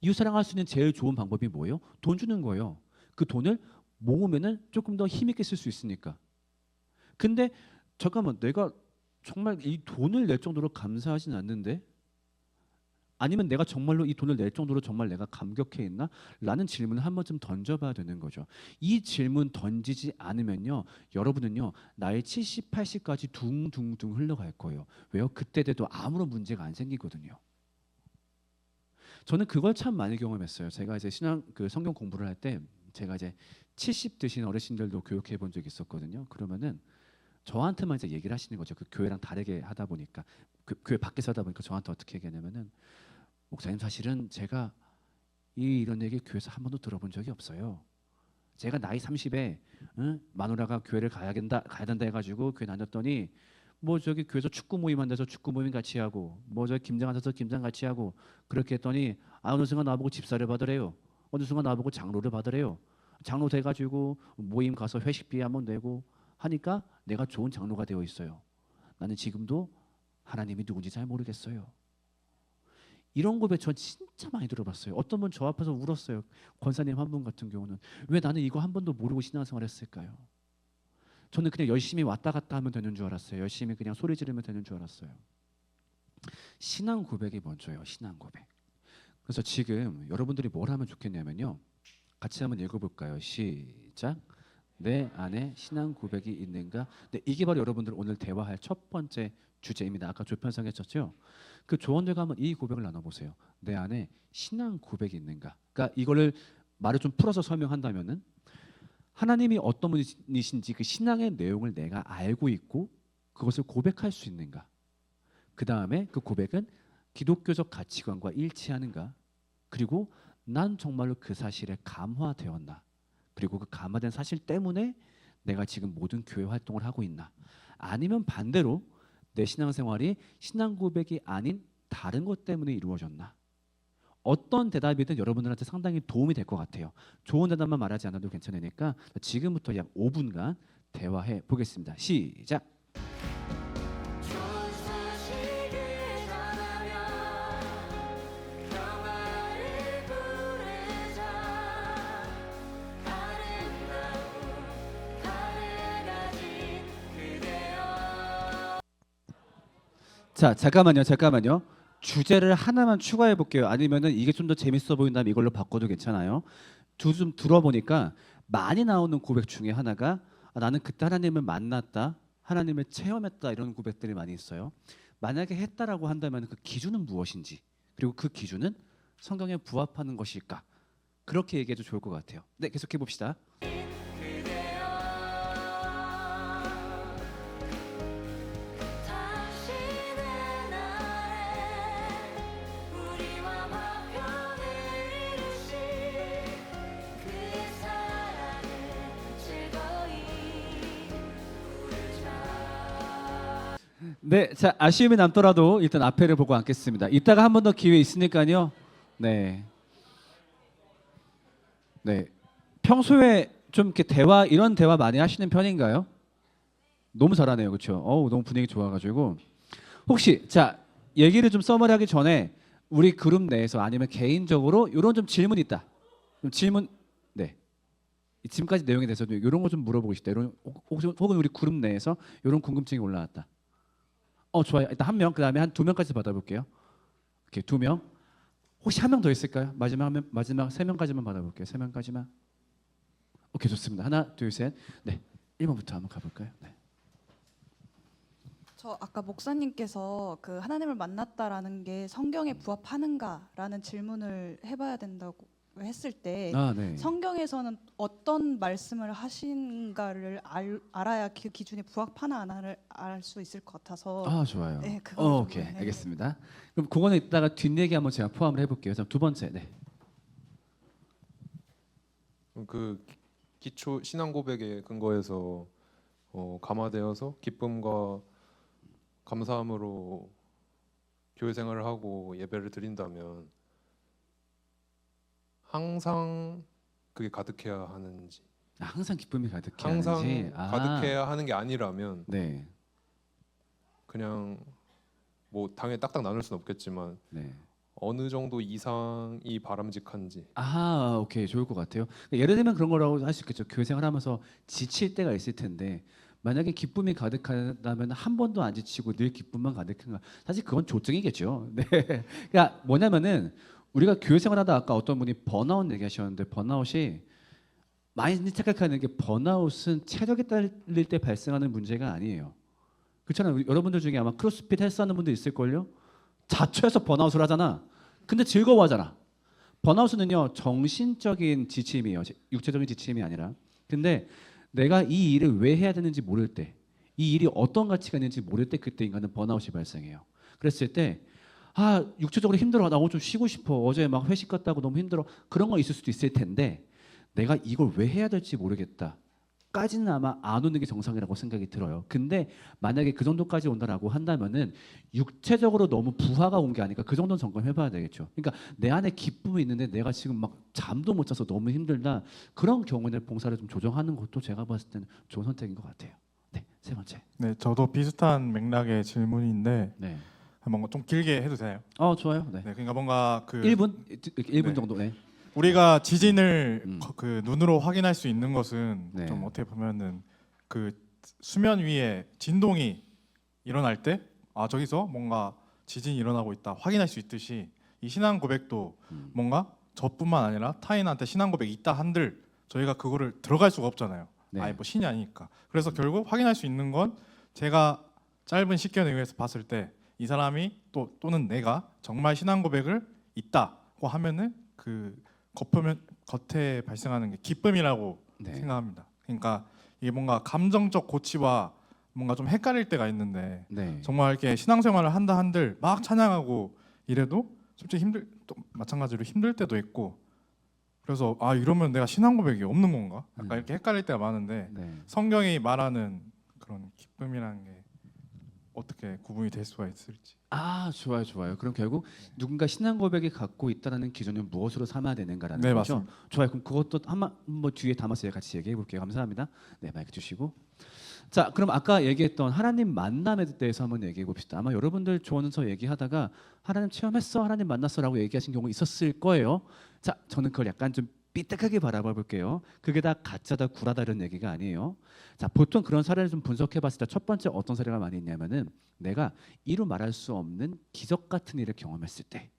이웃사랑할 수 있는 제일 좋은 방법이 뭐예요? 돈 주는 거예요. 그 돈을 모으면은 조금 더 힘있게 쓸 수 있으니까. 근데 잠깐만 내가 정말 이 돈을 낼 정도로 감사하진 않는데 아니면 내가 정말로 이 돈을 낼 정도로 정말 내가 감격해 있나? 라는 질문을 한 번쯤 던져봐야 되는 거죠. 이 질문 던지지 않으면요. 여러분은요. 나의 70, 80까지 둥둥둥 흘러갈 거예요. 왜요? 그때 돼도 아무런 문제가 안 생기거든요. 저는 그걸 참 많이 경험했어요. 제가 이제 성경 공부를 할 때 제가 이제 70 드신 어르신들도 교육해 본 적이 있었거든요. 그러면은 저한테만 이제 얘기를 하시는 거죠. 그 교회랑 다르게 하다 보니까 그 교회 밖에서 하다 보니까 저한테 어떻게 얘기하냐면은 목사님 사실은 제가 이런 얘기 교회에서 한 번도 들어본 적이 없어요. 제가 나이 30에 마누라가 교회를 가야 된다 해가지고 교회 다녔더니 뭐 저기 교회에서 축구 모임 한다서 축구 모임 같이 하고 뭐 저 김장 한다서 김장 같이 하고 그렇게 했더니 어느 순간 나보고 집사를 받으래요. 어느 순간 나보고 장로를 받으래요. 장로 돼가지고 모임 가서 회식비 한번 내고 하니까 내가 좋은 장로가 되어 있어요. 나는 지금도 하나님이 누군지 잘 모르겠어요. 이런 고백 전 진짜 많이 들어봤어요. 어떤 분 저 앞에서 울었어요. 권사님 한 분 같은 경우는 왜 나는 이거 한 번도 모르고 신앙생활했을까요? 저는 그냥 열심히 왔다 갔다 하면 되는 줄 알았어요. 열심히 그냥 소리 지르면 되는 줄 알았어요. 신앙 고백이 먼저예요. 신앙 고백. 그래서 지금 여러분들이 뭘 하면 좋겠냐면요. 같이 한번 읽어볼까요? 시작. 내 안에 신앙 고백이 있는가? 네, 이게 바로 여러분들 오늘 대화할 첫 번째 주제입니다. 아까 조편성에 썼죠. 그 조언들과 한번 이 고백을 나눠보세요. 내 안에 신앙 고백이 있는가? 그러니까 이거를 말을 좀 풀어서 설명한다면은 하나님이 어떤 분이신지 그 신앙의 내용을 내가 알고 있고 그것을 고백할 수 있는가? 그 다음에 그 고백은 기독교적 가치관과 일치하는가? 그리고 난 정말로 그 사실에 감화되었나? 그리고 그 감화된 사실 때문에 내가 지금 모든 교회 활동을 하고 있나? 아니면 반대로 내 신앙생활이 신앙 고백이 아닌 다른 것 때문에 이루어졌나? 어떤 대답이든 여러분들한테 상당히 도움이 될 것 같아요. 좋은 대답만 말하지 않아도 괜찮으니까 지금부터 약 5분간 대화해 보겠습니다. 시작. 좋은 소식을 전하며 평화를 부르자 아름다운 하늘 가진 그대여. 자, 잠깐만요. 주제를 하나만 추가해 볼게요. 아니면은 이게 좀 더 재밌어 보인다면 이걸로 바꿔도 괜찮아요. 좀 들어보니까 많이 나오는 고백 중에 하나가 나는 그때 하나님을 만났다, 하나님을 체험했다 이런 고백들이 많이 있어요. 만약에 했다라고 한다면 그 기준은 무엇인지, 그리고 그 기준은 성경에 부합하는 것일까? 그렇게 얘기해도 좋을 것 같아요. 네, 계속해 봅시다. 당신의 날에 우리와 화평을 이루신 그의 사랑을 즐거이 부르자. 네, 자 아쉬움이 남더라도 일단 앞에를 보고 앉겠습니다. 이따가 한 번 더 기회 있으니까요. 네, 네. 평소에 좀 이렇게 이런 대화 많이 하시는 편인가요? 너무 잘하네요, 그렇죠? 너무 분위기 좋아가지고 혹시 자 얘기를 좀 서머리하기 전에 우리 그룹 내에서 아니면 개인적으로 이런 좀 질문 있다. 좀 질문, 네. 지금까지 내용에 대해서 이런 거 좀 물어보고 싶다. 이런 혹은 우리 그룹 내에서 이런 궁금증이 올라왔다. 좋아요. 일단 한 명, 그다음에 한 2명까지 받아볼게요. 오케이, 2명. 혹시 한 명 더 있을까요? 마지막 3명까지만 받아볼게요. 3명까지만. 오케이, 좋습니다. 하나, 둘, 셋. 네, 1번부터 한번 가볼까요? 네. 저 아까 목사님께서 그 하나님을 만났다라는 게 성경에 부합하는가라는 질문을 해봐야 된다고 했을 때 네. 성경에서는 어떤 말씀을 하신가를 알아야 그 기준에 부합하나 안 하나를 알 수 있을 것 같아서 좋아요. 네, 그거 좀 오케이, 네. 알겠습니다. 그럼 그거는 이따가 뒷얘기 한번 제가 포함을 해볼게요. 자, 2번째, 네. 그 기초 신앙 고백에 근거해서 감화되어서 기쁨과 감사함으로 교회 생활을 하고 예배를 드린다면 항상 그게 가득해야 하는지, 항상 기쁨이 가득해야 항상 하는지. 가득해야 하는 게 아니라면 네, 그냥 뭐 당연히 딱딱 나눌 수는 없겠지만 네. 어느 정도 이상이 바람직한지. 오케이, 좋을 것 같아요. 그러니까 예를 들면 그런 거라고 할 수 있겠죠. 교회 생활하면서 지칠 때가 있을 텐데 만약에 기쁨이 가득하다면 한 번도 안 지치고 늘 기쁨만 가득한가? 사실 그건 조증이겠죠. 네, 그러니까 뭐냐면은 우리가 교회 생활하다 아까 어떤 분이 번아웃 얘기하셨는데 번아웃이 많이 착각하는 게 번아웃은 체력이 딸릴 때 발생하는 문제가 아니에요. 그렇잖아요. 여러분들 중에 아마 크로스핏 헬스하는 분들 있을걸요. 자초해서 번아웃을 하잖아. 근데 즐거워하잖아. 번아웃은요 정신적인 지침이에요. 육체적인 지침이 아니라. 근데 내가 이 일을 왜 해야 되는지 모를 때, 이 일이 어떤 가치가 있는지 모를 때 그때 인간은 번아웃이 발생해요. 그랬을 때 육체적으로 힘들어. 나 오늘 좀 쉬고 싶어. 어제 막 회식 갔다고 너무 힘들어. 그런 거 있을 수도 있을 텐데 내가 이걸 왜 해야 될지 모르겠다. 까지는 아마 안 오는 게 정상이라고 생각이 들어요. 근데 만약에 그 정도까지 온다라고 한다면은 육체적으로 너무 부하가 온 게 아니까 그 정도는 점검해봐야 되겠죠. 그러니까 내 안에 기쁨이 있는데 내가 지금 막 잠도 못 자서 너무 힘들다. 그런 경우에는 봉사를 좀 조정하는 것도 제가 봤을 때는 좋은 선택인 것 같아요. 네, 3번째. 네, 저도 비슷한 맥락의 질문인데 네. 뭔가 좀 길게 해도 되나요? 좋아요. 네. 네, 그러니까 뭔가 그 1분 네. 정도. 네. 우리가 지진을 음. 그 눈으로 확인할 수 있는 것은 네. 좀 어떻게 보면은 그 수면 위에 진동이 일어날 때 저기서 뭔가 지진이 일어나고 있다 확인할 수 있듯이 이 신앙 고백도 뭔가 저뿐만 아니라 타인한테 신앙 고백이 있다 한들 저희가 그거를 들어갈 수가 없잖아요. 네. 아예 뭐 신이 아니니까. 그래서 결국 확인할 수 있는 건 제가 짧은 식견에 의해서 봤을 때 이 사람이 또는 내가 정말 신앙 고백을 있다고 하면은 그 겉에 발생하는 게 기쁨이라고 네. 생각합니다. 그러니까 이게 뭔가 감정적 고취와 뭔가 좀 헷갈릴 때가 있는데 네. 정말 이렇게 신앙생활을 한다 한들 막 찬양하고 이래도 솔직히 또 마찬가지로 힘들 때도 있고 그래서 아 이러면 내가 신앙 고백이 없는 건가? 약간 이렇게 헷갈릴 때가 많은데 네. 성경이 말하는 그런 기쁨이라는 게 어떻게 구분이 될 수가 있을지. 아 좋아요, 좋아요. 그럼 결국 누군가 신앙 고백이 갖고 있다라는 기준을 무엇으로 삼아야 되는가라는 네, 거죠. 맞습니다. 좋아요. 그럼 그것도 한번 뭐 뒤에 담아서 같이 얘기해 볼게요. 감사합니다. 네, 마이크 주시고. 자, 그럼 아까 얘기했던 하나님 만남에 대해서 한번 얘기해 봅시다. 아마 여러분들 조언서 얘기하다가 하나님 체험했어, 하나님 만났어라고 얘기하신 경우 있었을 거예요. 자, 저는 그걸 약간 좀 삐딱하게 바라봐 볼게요. 그게 다 가짜다 구라다 이런 얘기가 아니에요. 자, 보통 그런 사례를 좀 분석해 봤을 때 첫 번째 어떤 사례가 많이 있냐면은 내가 이루 말할 수 없는 기적 같은 일을 경험했을 때.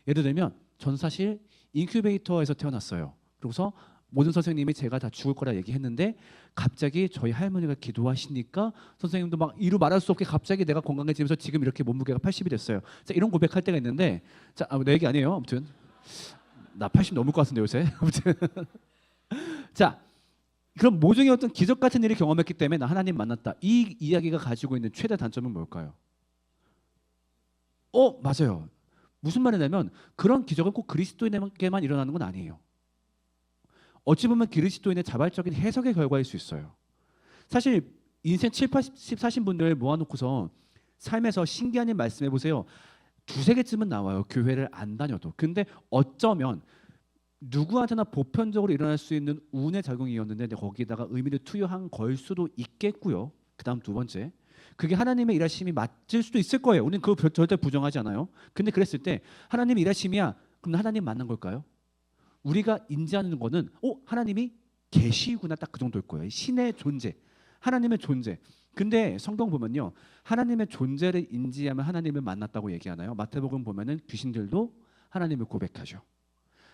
예를 들면 전 사실 인큐베이터에서 태어났어요. 그러고서 모든 선생님이 제가 다 죽을 거라 얘기했는데 갑자기 저희 할머니가 기도하시니까 선생님도 막 이루 말할 수 없게 갑자기 내가 건강해지면서 지금 이렇게 몸무게가 80이 됐어요. 자, 이런 고백할 때가 있는데 자, 내 얘기 아니에요. 아무튼 나 80 넘을 것 같은데 요새. 아무튼 자, 그럼 모종의 어떤 기적 같은 일을 경험했기 때문에 나 하나님 만났다. 이 이야기가 가지고 있는 최대 단점은 뭘까요? 맞아요. 무슨 말이냐면 그런 기적은 꼭 그리스도인에게만 일어나는 건 아니에요. 어찌 보면 그리스도인의 자발적인 해석의 결과일 수 있어요. 사실 인생 7, 80 사신 분들 모아놓고서 삶에서 신기한 일 말씀해 보세요. 두세 개쯤은 나와요. 교회를 안 다녀도. 근데 어쩌면 누구한테나 보편적으로 일어날 수 있는 운의 작용이었는데 거기다가 의미를 투여한 걸 수도 있겠고요. 그다음 두 번째, 그게 하나님의 일하심이 맞을 수도 있을 거예요. 우리는 그거 절대 부정하지 않아요. 근데 그랬을 때 하나님의 일하심이야. 그럼 하나님 만난 걸까요? 우리가 인지하는 거는 하나님이 계시구나 딱 그 정도일 거예요. 신의 존재, 하나님의 존재. 근데 성경 보면요, 하나님의 존재를 인지하면 하나님을 만났다고 얘기하나요? 마태복음 보면은 귀신들도 하나님을 고백하죠.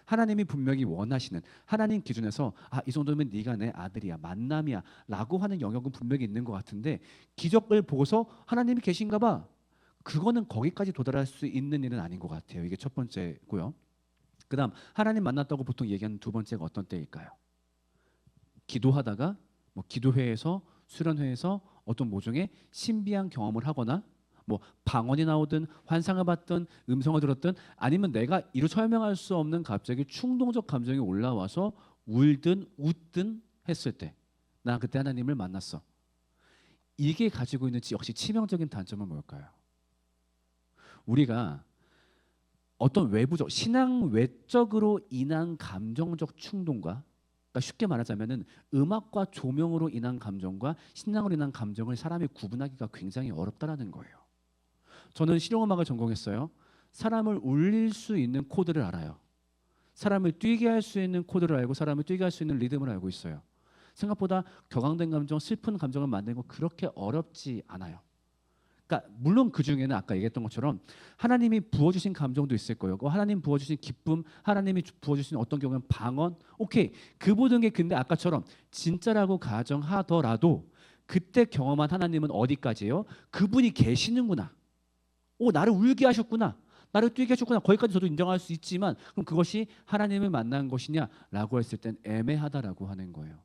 하나님이 분명히 원하시는 하나님 기준에서 이 정도면 네가 내 아들이야, 만남이야 라고 하는 영역은 분명히 있는 것 같은데 기적을 보고서 하나님이 계신가 봐, 그거는 거기까지 도달할 수 있는 일은 아닌 것 같아요. 이게 첫 번째고요. 그 다음 하나님 만났다고 보통 얘기하는 두 번째가 어떤 때일까요? 기도하다가 뭐 기도회에서 수련회에서 어떤 모종의 신비한 경험을 하거나 뭐 방언이 나오든 환상을 봤든 음성을 들었든 아니면 내가 이루 설명할 수 없는 갑자기 충동적 감정이 올라와서 울든 웃든 했을 때 나 그때 하나님을 만났어. 이게 가지고 있는 역시 치명적인 단점은 뭘까요? 우리가 어떤 외부적 신앙 외적으로 인한 감정적 충동과, 그러니까 쉽게 말하자면은 음악과 조명으로 인한 감정과 신앙으로 인한 감정을 사람이 구분하기가 굉장히 어렵다라는 거예요. 저는 실용음악을 전공했어요. 사람을 울릴 수 있는 코드를 알아요. 사람을 뛰게 할 수 있는 코드를 알고 사람을 뛰게 할 수 있는 리듬을 알고 있어요. 생각보다 격앙된 감정, 슬픈 감정을 만드는 거 그렇게 어렵지 않아요. 그러니까 물론 그 중에는 아까 얘기했던 것처럼 하나님이 부어주신 감정도 있을 거예요. 하나님 부어주신 기쁨, 하나님이 부어주신 어떤 경우는 방언, 오케이, 그 모든 게 근데 아까처럼 진짜라고 가정하더라도 그때 경험한 하나님은 어디까지예요? 그분이 계시는구나. 나를 울게 하셨구나. 나를 뛰게 하셨구나. 거기까지 저도 인정할 수 있지만 그럼 그것이 하나님을 만난 것이냐라고 했을 땐 애매하다라고 하는 거예요.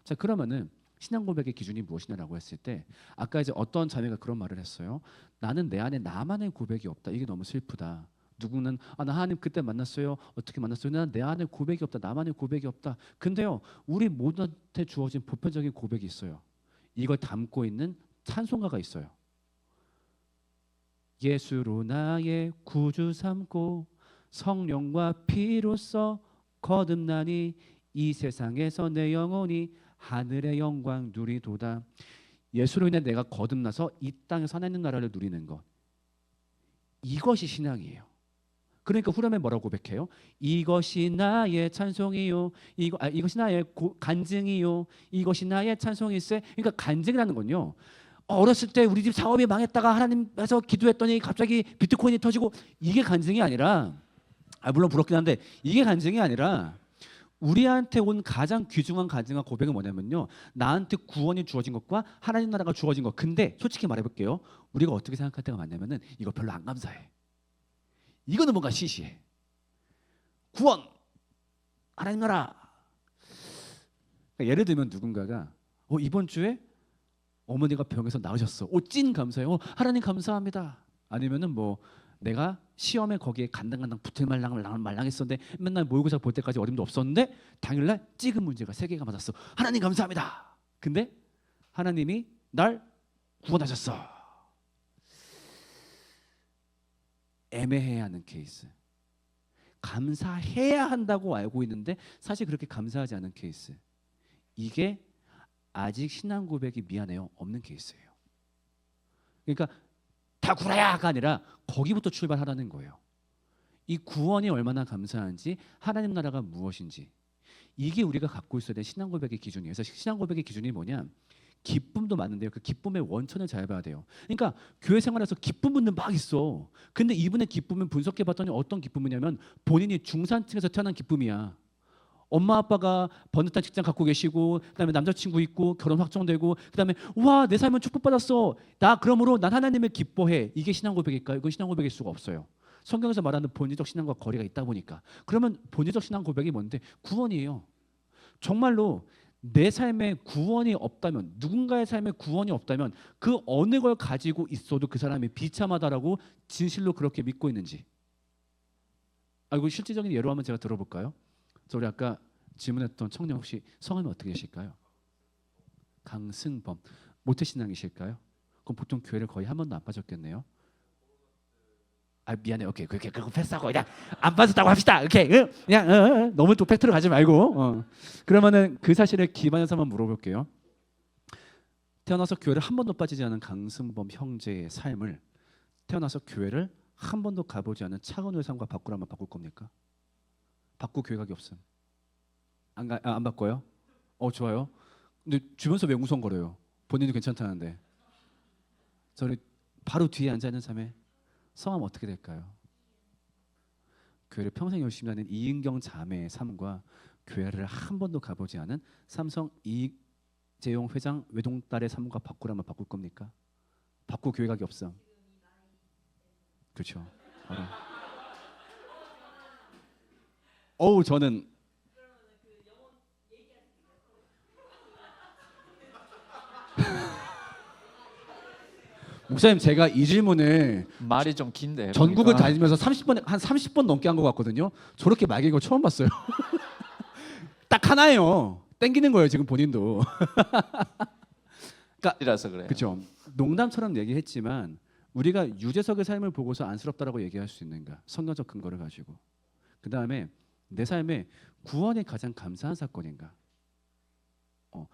자, 그러면은 신앙 고백의 기준이 무엇이냐라고 했을 때 아까 이제 어떤 자매가 그런 말을 했어요. 나는 내 안에 나만의 고백이 없다. 이게 너무 슬프다. 누구는 나 하나님 그때 만났어요. 어떻게 만났어요? 난 내 안에 고백이 없다. 나만의 고백이 없다. 근데요, 우리 모두한테 주어진 보편적인 고백이 있어요. 이걸 담고 있는 찬송가가 있어요. 예수로 나의 구주 삼고 성령과 피로써 거듭나니 이 세상에서 내 영혼이 하늘의 영광 누리도다. 예수로 인해 내가 거듭나서 이 땅에서 하나님 나라를 누리는 것, 이것이 신앙이에요. 그러니까 후렴에 뭐라고 고백해요? 이것이 나의 찬송이요, 이것이 나의 간증이요, 이것이 나의 찬송일세. 그러니까 간증이라는 건요, 어렸을 때 우리 집 사업이 망했다가 하나님께서 기도했더니 갑자기 비트코인이 터지고, 이게 간증이 아니라, 물론 부럽긴 한데 이게 간증이 아니라 우리한테 온 가장 귀중한 간증과 고백은 뭐냐면요, 나한테 구원이 주어진 것과 하나님 나라가 주어진 것. 근데 솔직히 말해볼게요, 우리가 어떻게 생각할 때가 많냐면은 이거 별로 안 감사해. 이거는 뭔가 시시해. 구원, 하나님 나라, 그러니까 예를 들면 누군가가 이번 주에 어머니가 병에서 나으셨어. 찐 감사해요. 하나님 감사합니다. 아니면은 뭐 내가 시험에 거기에 간당간당 붙을 말랑했었는데 맨날 모의고사 볼 때까지 어림도 없었는데 당일날 찍은 문제가 3개가 맞았어. 하나님 감사합니다. 근데 하나님이 날 구원하셨어. 애매해야 하는 케이스. 감사해야 한다고 알고 있는데 사실 그렇게 감사하지 않은 케이스. 이게 아직 신앙 고백이 미안해요 없는 케이스예요. 그러니까 다 구라야가 아니라 거기부터 출발하라는 거예요. 이 구원이 얼마나 감사한지, 하나님 나라가 무엇인지, 이게 우리가 갖고 있어야 될 신앙 고백의 기준이에요. 그래서 신앙 고백의 기준이 뭐냐? 기쁨도 많은데요. 그 기쁨의 원천을 잘 봐야 돼요. 그러니까 교회 생활에서 기쁨은 막 있어. 근데 이분의 기쁨은 분석해 봤더니 어떤 기쁨이냐면 본인이 중산층에서 태어난 기쁨이야. 엄마 아빠가 번듯한 직장 갖고 계시고, 그다음에 남자친구 있고, 결혼 확정되고, 그다음에 와, 내 삶은 축복받았어. 나 그러므로 난 하나님을 기뻐해. 이게 신앙 고백일까요? 이건 신앙 고백일 수가 없어요. 성경에서 말하는 본질적 신앙과 거리가 있다 보니까. 그러면 본질적 신앙 고백이 뭔데? 구원이에요. 정말로 내 삶에 구원이 없다면, 누군가의 삶에 구원이 없다면 그 어느 걸 가지고 있어도 그 사람이 비참하다라고 진실로 그렇게 믿고 있는지. 이거 실질적인 예로 한번 제가 들어볼까요? 우리 아까 질문했던 청년 혹시 성함이 어떻게 되실까요? 강승범. 모태신앙이실까요? 그럼 보통 교회를 거의 한 번도 안 빠졌겠네요. 미안해. 오케이. 그거 패스하고 그냥 안 빠졌다고 합시다. 오케이. 그냥 너무 또 팩트로 가지 말고. 그러면은 그 사실에 기반해서 한번 물어볼게요. 태어나서 교회를 한 번도 빠지지 않은 강승범 형제의 삶을 태어나서 교회를 한 번도 가보지 않은 차은우의 삶과 바꾸라면 바꿀 겁니까? 바꾸 교회각이 없음. 안 바꿔요? 좋아요. 근데 주변에서 왜 웅성거려요? 본인도 괜찮다는데. 저는 바로 뒤에 앉아 있는 사람의 성함 어떻게 될까요? 교회를 평생 열심히 하는 이은경 자매의 삶과 교회를 한 번도 가보지 않은 삼성 이재용 회장 외동딸의 삶과 바꾸라면 바꿀 겁니까? 바꾸 교회각이 없음. 그렇죠. 저는 목사님 제가 이 질문을 말이 좀 긴데. 전국을 보니까. 다니면서 30번 넘게 한 것 같거든요. 저렇게 말긴 거 처음 봤어요. 딱 하나예요. 땡기는 거예요 지금 본인도. 이라서 그래요. 그렇죠. 농담처럼 얘기했지만 우리가 유재석의 삶을 보고서 안쓰럽다라고 얘기할 수 있는가? 성경적 근거를 가지고. 그 다음에 내 삶에 구원이 가장 감사한 사건인가? 그러니까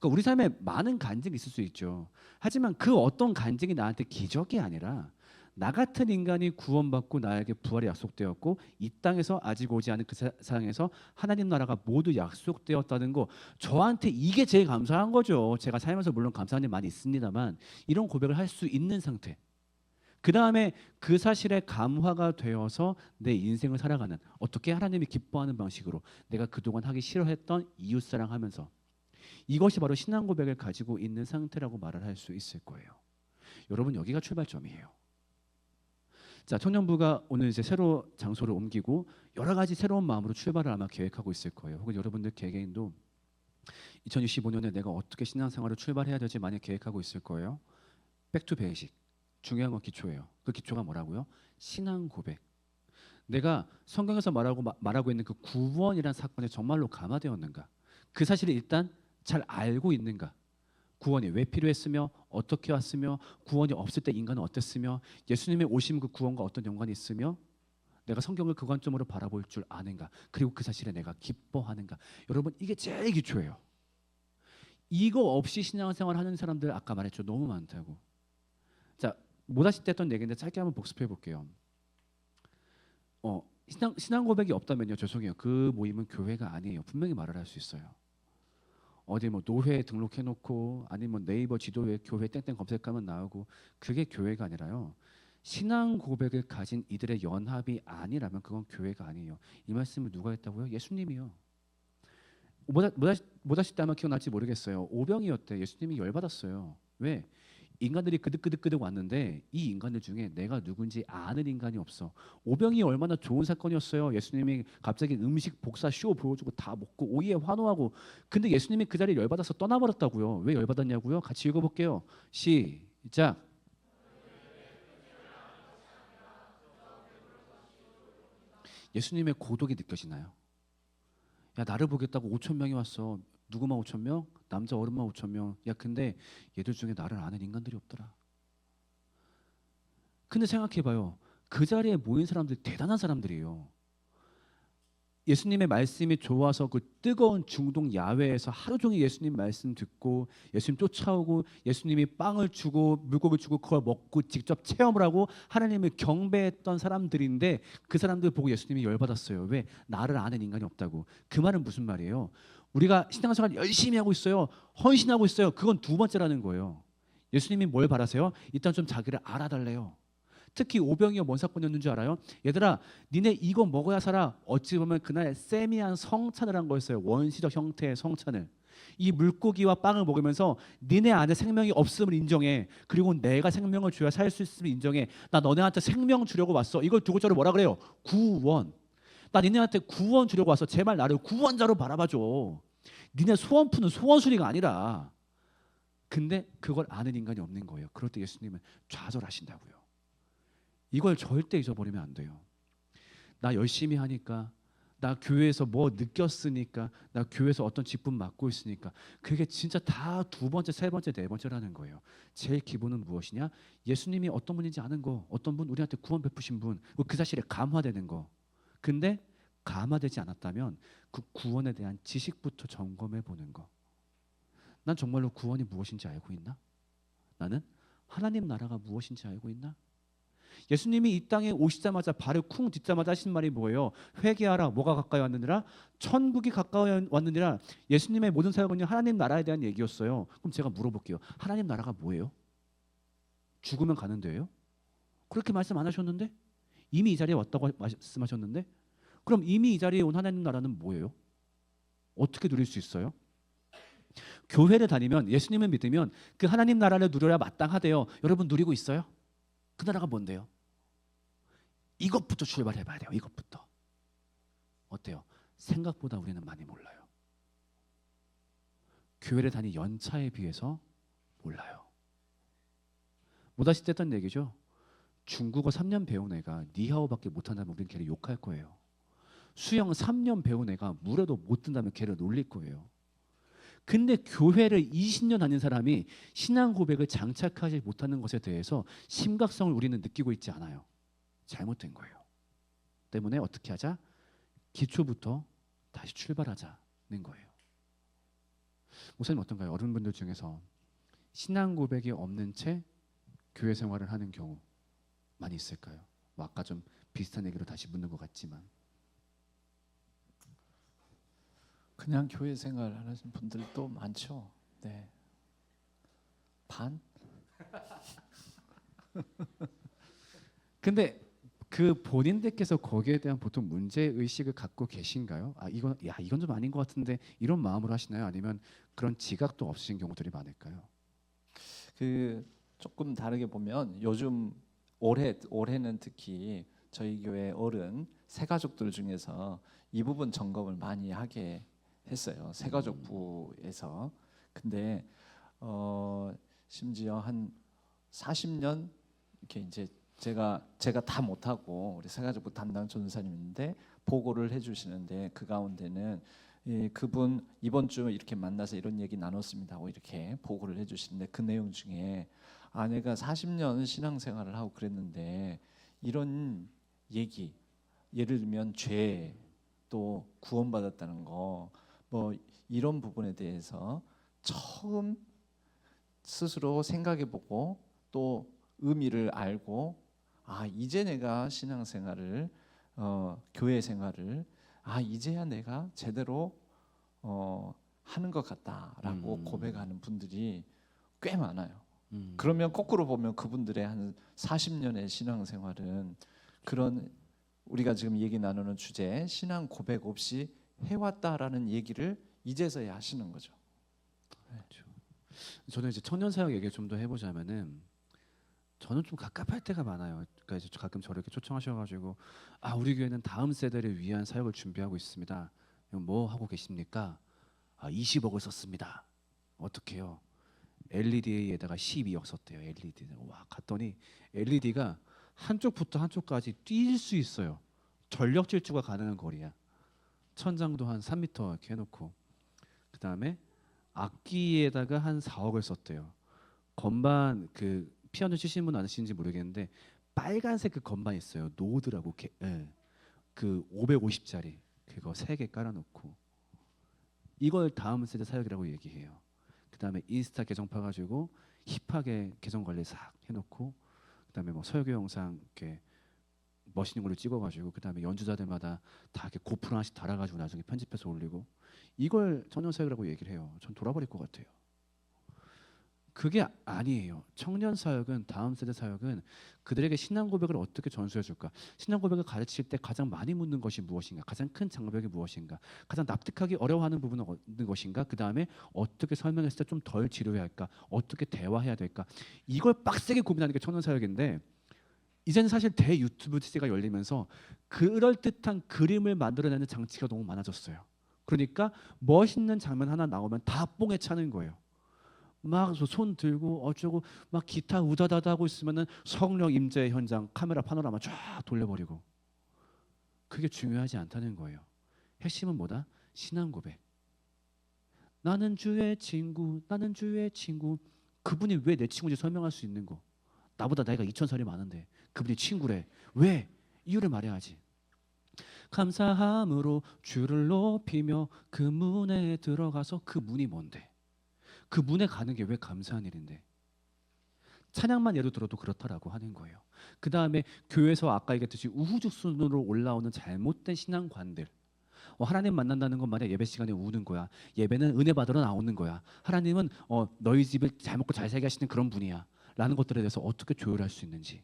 우리 삶에 많은 간증이 있을 수 있죠. 하지만 그 어떤 간증이 나한테 기적이 아니라 나 같은 인간이 구원받고 나에게 부활이 약속되었고 이 땅에서 아직 오지 않은 그 세상에서 하나님 나라가 모두 약속되었다는 거, 저한테 이게 제일 감사한 거죠. 제가 살면서 물론 감사한 일 많이 있습니다만 이런 고백을 할 수 있는 상태. 그 다음에 그 사실에 감화가 되어서 내 인생을 살아가는, 어떻게 하나님이 기뻐하는 방식으로 내가 그동안 하기 싫어했던 이웃사랑하면서, 이것이 바로 신앙 고백을 가지고 있는 상태라고 말을 할 수 있을 거예요. 여러분 여기가 출발점이에요. 자, 청년부가 오늘 이제 새로 장소를 옮기고 여러 가지 새로운 마음으로 출발을 아마 계획하고 있을 거예요. 혹은 여러분들 개개인도 2025년에 내가 어떻게 신앙생활을 출발해야 될지 많이 계획하고 있을 거예요. 백투 베이식. 중요한 건 기초예요. 그 기초가 뭐라고요? 신앙 고백. 내가 성경에서 말하고 있는 그 구원이란 사건에 정말로 감화되었는가? 그 사실을 일단 잘 알고 있는가? 구원이 왜 필요했으며 어떻게 왔으며 구원이 없을 때 인간은 어땠으며 예수님의 오심 그 구원과 어떤 연관이 있으며 내가 성경을 그 관점으로 바라볼 줄 아는가? 그리고 그 사실에 내가 기뻐하는가? 여러분 이게 제일 기초예요. 이거 없이 신앙생활 하는 사람들 아까 말했죠. 너무 많다고. 자, 못하실 때 했던 얘기인데 짧게 한번 복습해 볼게요. 신앙 고백이 없다면요, 죄송해요. 그 모임은 교회가 아니에요. 분명히 말을 할 수 있어요. 어디 뭐 노회에 등록해놓고 아니면 네이버 지도에 교회 땡땡 검색하면 나오고, 그게 교회가 아니라요. 신앙 고백을 가진 이들의 연합이 아니라면 그건 교회가 아니에요. 이 말씀을 누가 했다고요? 예수님이요. 못하실 때 아마 기억날지 모르겠어요. 오병이었대. 예수님이 열받았어요. 왜? 인간들이 그득그득 왔는데 이 인간들 중에 내가 누군지 아는 인간이 없어. 오병이 얼마나 좋은 사건이었어요. 예수님이 갑자기 음식 복사 쇼 보여주고 다 먹고 오이에 환호하고. 근데 예수님이 그 자리에 열받아서 떠나버렸다고요. 왜 열받았냐고요? 같이 읽어볼게요. 시작. 예수님의 고독이 느껴지나요? 야, 나를 보겠다고 5천 명이 왔어. 누구만 5천 명? 남자 어른만 5천 명. 야, 근데 얘들 중에 나를 아는 인간들이 없더라. 근데 생각해봐요. 그 자리에 모인 사람들 대단한 사람들이에요. 예수님의 말씀이 좋아서 그 뜨거운 중동 야외에서 하루 종일 예수님 말씀 듣고 예수님 쫓아오고 예수님이 빵을 주고 물고기 주고 그걸 먹고 직접 체험을 하고 하나님을 경배했던 사람들인데 그 사람들 보고 예수님이 열받았어요. 왜? 나를 아는 인간이 없다고. 그 말은 무슨 말이에요? 우리가 신앙생활 열심히 하고 있어요. 헌신하고 있어요. 그건 두 번째라는 거예요. 예수님이 뭘 바라세요? 일단 좀 자기를 알아달래요. 특히 오병이어 뭔 사건이었는 줄 알아요? 얘들아, 니네 이거 먹어야 살아. 어찌 보면 그날 세미한 성찬을 한 거였어요. 원시적 형태의 성찬을. 이 물고기와 빵을 먹으면서 니네 안에 생명이 없음을 인정해. 그리고 내가 생명을 줘야 살 수 있음을 인정해. 나 너네한테 생명 주려고 왔어. 이걸 두 글자로 뭐라 그래요? 구원. 나 니네한테 구원 주려고 왔어. 제발 나를 구원자로 바라봐줘. 니네 소원 푸는 소원순이가 아니라. 근데 그걸 아는 인간이 없는 거예요. 그럴 때 예수님은 좌절하신다고요. 이걸 절대 잊어버리면 안 돼요. 나 열심히 하니까, 나 교회에서 뭐 느꼈으니까, 나 교회에서 어떤 직분 맡고 있으니까 그게 진짜 다 두 번째, 세 번째, 네 번째라는 거예요. 제일 기본은 무엇이냐? 예수님이 어떤 분인지 아는 거, 어떤 분 우리한테 구원 베푸신 분, 그 사실에 감화되는 거. 근데 감화되지 않았다면 그 구원에 대한 지식부터 점검해 보는 거. 난 정말로 구원이 무엇인지 알고 있나? 나는 하나님 나라가 무엇인지 알고 있나? 예수님이 이 땅에 오시자마자 발을 쿵 딛자마자 하신 말이 뭐예요? 회개하라. 뭐가 가까이 왔느니라? 천국이 가까이 왔느니라. 예수님의 모든 사역은요, 하나님 나라에 대한 얘기였어요. 그럼 제가 물어볼게요. 하나님 나라가 뭐예요? 죽으면 가는 데예요? 그렇게 말씀 안 하셨는데? 이미 이 자리에 왔다고 말씀하셨는데? 그럼 이미 이 자리에 온 하나님 나라는 뭐예요? 어떻게 누릴 수 있어요? 교회를 다니면, 예수님을 믿으면 그 하나님 나라를 누려야 마땅하대요. 여러분 누리고 있어요? 그 나라가 뭔데요? 이것부터 출발해 봐야 돼요. 이것부터. 어때요? 생각보다 우리는 많이 몰라요. 교회를 다닌 연차에 비해서 몰라요. 못하실 때 했던 얘기죠. 중국어 3년 배운 애가 니하오밖에 못한다면 우리는 걔를 욕할 거예요. 수영 3년 배운 애가 물에도 못 든다면 걔를 놀릴 거예요. 근데 교회를 20년 다닌 사람이 신앙 고백을 장착하지 못하는 것에 대해서 심각성을 우리는 느끼고 있지 않아요. 잘못된 거예요. 때문에 어떻게 하자? 기초부터 다시 출발하자는 거예요. 목사님 어떤가요? 어른분들 중에서 신앙 고백이 없는 채 교회 생활을 하는 경우 많이 있을까요? 뭐 아까 좀 비슷한 얘기로 다시 묻는 것 같지만. 그냥 교회 생활 하는 분들도 많죠. 네. 반? 근데 그 본인들께서 거기에 대한 보통 문제 의식을 갖고 계신가요? 아 이건 좀 아닌 것 같은데 이런 마음으로 하시나요? 아니면 그런 지각도 없으신 경우들이 많을까요? 그 조금 다르게 보면 요즘 올해는 특히 저희 교회 어른 새가족들 중에서 이 부분 점검을 많이 하게 했어요. 새가족부에서. 근데 심지어 한 40년 이렇게 이제 제가 다 못하고 우리 새가족부 담당 전사님인데 보고를 해주시는데 그 가운데는 그분 이번 주 이렇게 만나서 이런 얘기 나눴습니다 하고 이렇게 보고를 해주시는데 그 내용 중에 아내가 40년 신앙생활을 하고 그랬는데 이런 얘기, 예를 들면 죄, 또 구원받았다는 거, 뭐 이런 부분에 대해서 처음 스스로 생각해보고 또 의미를 알고, 아 이제 내가 신앙생활을 교회 생활을 이제야 내가 제대로 하는 것 같다라고 고백하는 분들이 꽤 많아요. 그러면 거꾸로 보면 그분들의 한 40년의 신앙생활은 그런 우리가 지금 얘기 나누는 주제 신앙 고백 없이 해왔다라는 얘기를 이제서야 하시는 거죠. 그렇죠. 저는 이제 청년 사역 얘기 좀 더 해보자면은 저는 좀 갑갑할 때가 많아요. 그러니까 이제 가끔 저를 이렇게 초청하셔가지고 아 우리 교회는 다음 세대를 위한 사역을 준비하고 있습니다. 그럼 뭐 하고 계십니까? 아 20억을 썼습니다. 어떻게요? LED에다가 12억 썼대요. LED. 와 갔더니 LED가 한쪽부터 한쪽까지 뛸 수 있어요. 전력 질주가 가능한 거리야. 천장도 한 3m 이렇게 해놓고 그 다음에 악기에다가 한 4억을 썼대요. 건반 그 피아노 치시는 분 아시는지 모르겠는데 빨간색 그 건반 있어요. 노드라고 그 550짜리 그거 3개 깔아놓고 이걸 다음 세대 사역이라고 얘기해요. 그 다음에 인스타 계정 파가지고 힙하게 계정 관리 싹 해놓고 그 다음에 뭐 설교 영상 이렇게 멋있는 걸로 찍어가지고 그 다음에 연주자들마다 다 이렇게 고프로 하나씩 달아가지고 나중에 편집해서 올리고 이걸 청년 사역이라고 얘기를 해요. 전 돌아버릴 것 같아요. 그게 아니에요. 청년 사역은 다음 세대 사역은 그들에게 신앙 고백을 어떻게 전수해 줄까? 신앙 고백을 가르칠 때 가장 많이 묻는 것이 무엇인가? 가장 큰 장벽이 무엇인가? 가장 납득하기 어려워하는 부분은 어느 것인가? 그 다음에 어떻게 설명했을 때 좀 덜 지루해야 할까? 어떻게 대화해야 될까? 이걸 빡세게 고민하는 게 청년 사역인데 이제는 사실 대 유튜브 시대가 열리면서 그럴 듯한 그림을 만들어내는 장치가 너무 많아졌어요. 그러니까 멋있는 장면 하나 나오면 다 뽕에 차는 거예요. 막 손 들고 어쩌고 막 기타 우다다다 하고 있으면은 성령 임재 현장 카메라 파노라마 쫙 돌려버리고 그게 중요하지 않다는 거예요. 핵심은 뭐다? 신앙 고백. 나는 주의 친구, 나는 주의 친구. 그분이 왜 내 친구인지 설명할 수 있는 거. 나보다 나이가 2000살이 많은데 그분이 친구래. 왜? 이유를 말해야지. 감사함으로 주를 높이며 그 문에 들어가서 그 문이 뭔데? 그 문에 가는 게 왜 감사한 일인데? 찬양만 예로 들어도 그렇다라고 하는 거예요. 그 다음에 교회에서 아까 얘기했듯이 우후죽순으로 올라오는 잘못된 신앙관들. 하나님 만난다는 건 말이야 예배 시간에 우는 거야. 예배는 은혜 받으러 나오는 거야. 하나님은 너희 집을 잘 먹고 잘 살게 하시는 그런 분이야. 라는 것들에 대해서 어떻게 조율할 수 있는지.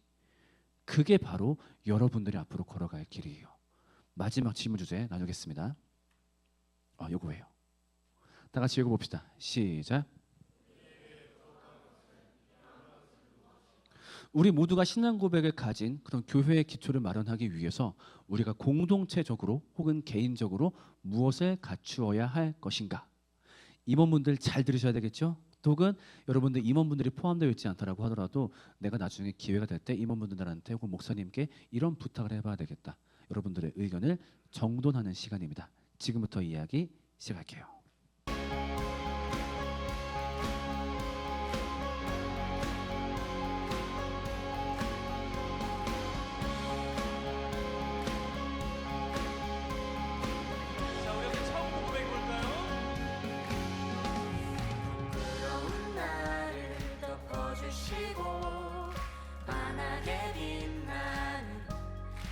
그게 바로 여러분들이 앞으로 걸어갈 길이에요. 마지막 질문 주제 나누겠습니다. 요거예요. 다 같이 읽어봅시다. 시작. 우리 모두가 신앙 고백을 가진 그런 교회의 기초를 마련하기 위해서 우리가 공동체적으로 혹은 개인적으로 무엇을 갖추어야 할 것인가? 임원분들 잘 들으셔야 되겠죠? 혹은 여러분들 임원분들이 포함되어 있지 않다라고 하더라도 내가 나중에 기회가 될 때 임원분들한테 혹은 목사님께 이런 부탁을 해봐야 되겠다. 여러분들의 의견을 정돈하는 시간입니다. 지금부터 이야기 시작할게요. 부러운 나를 덮어주시고 환하게 빛나는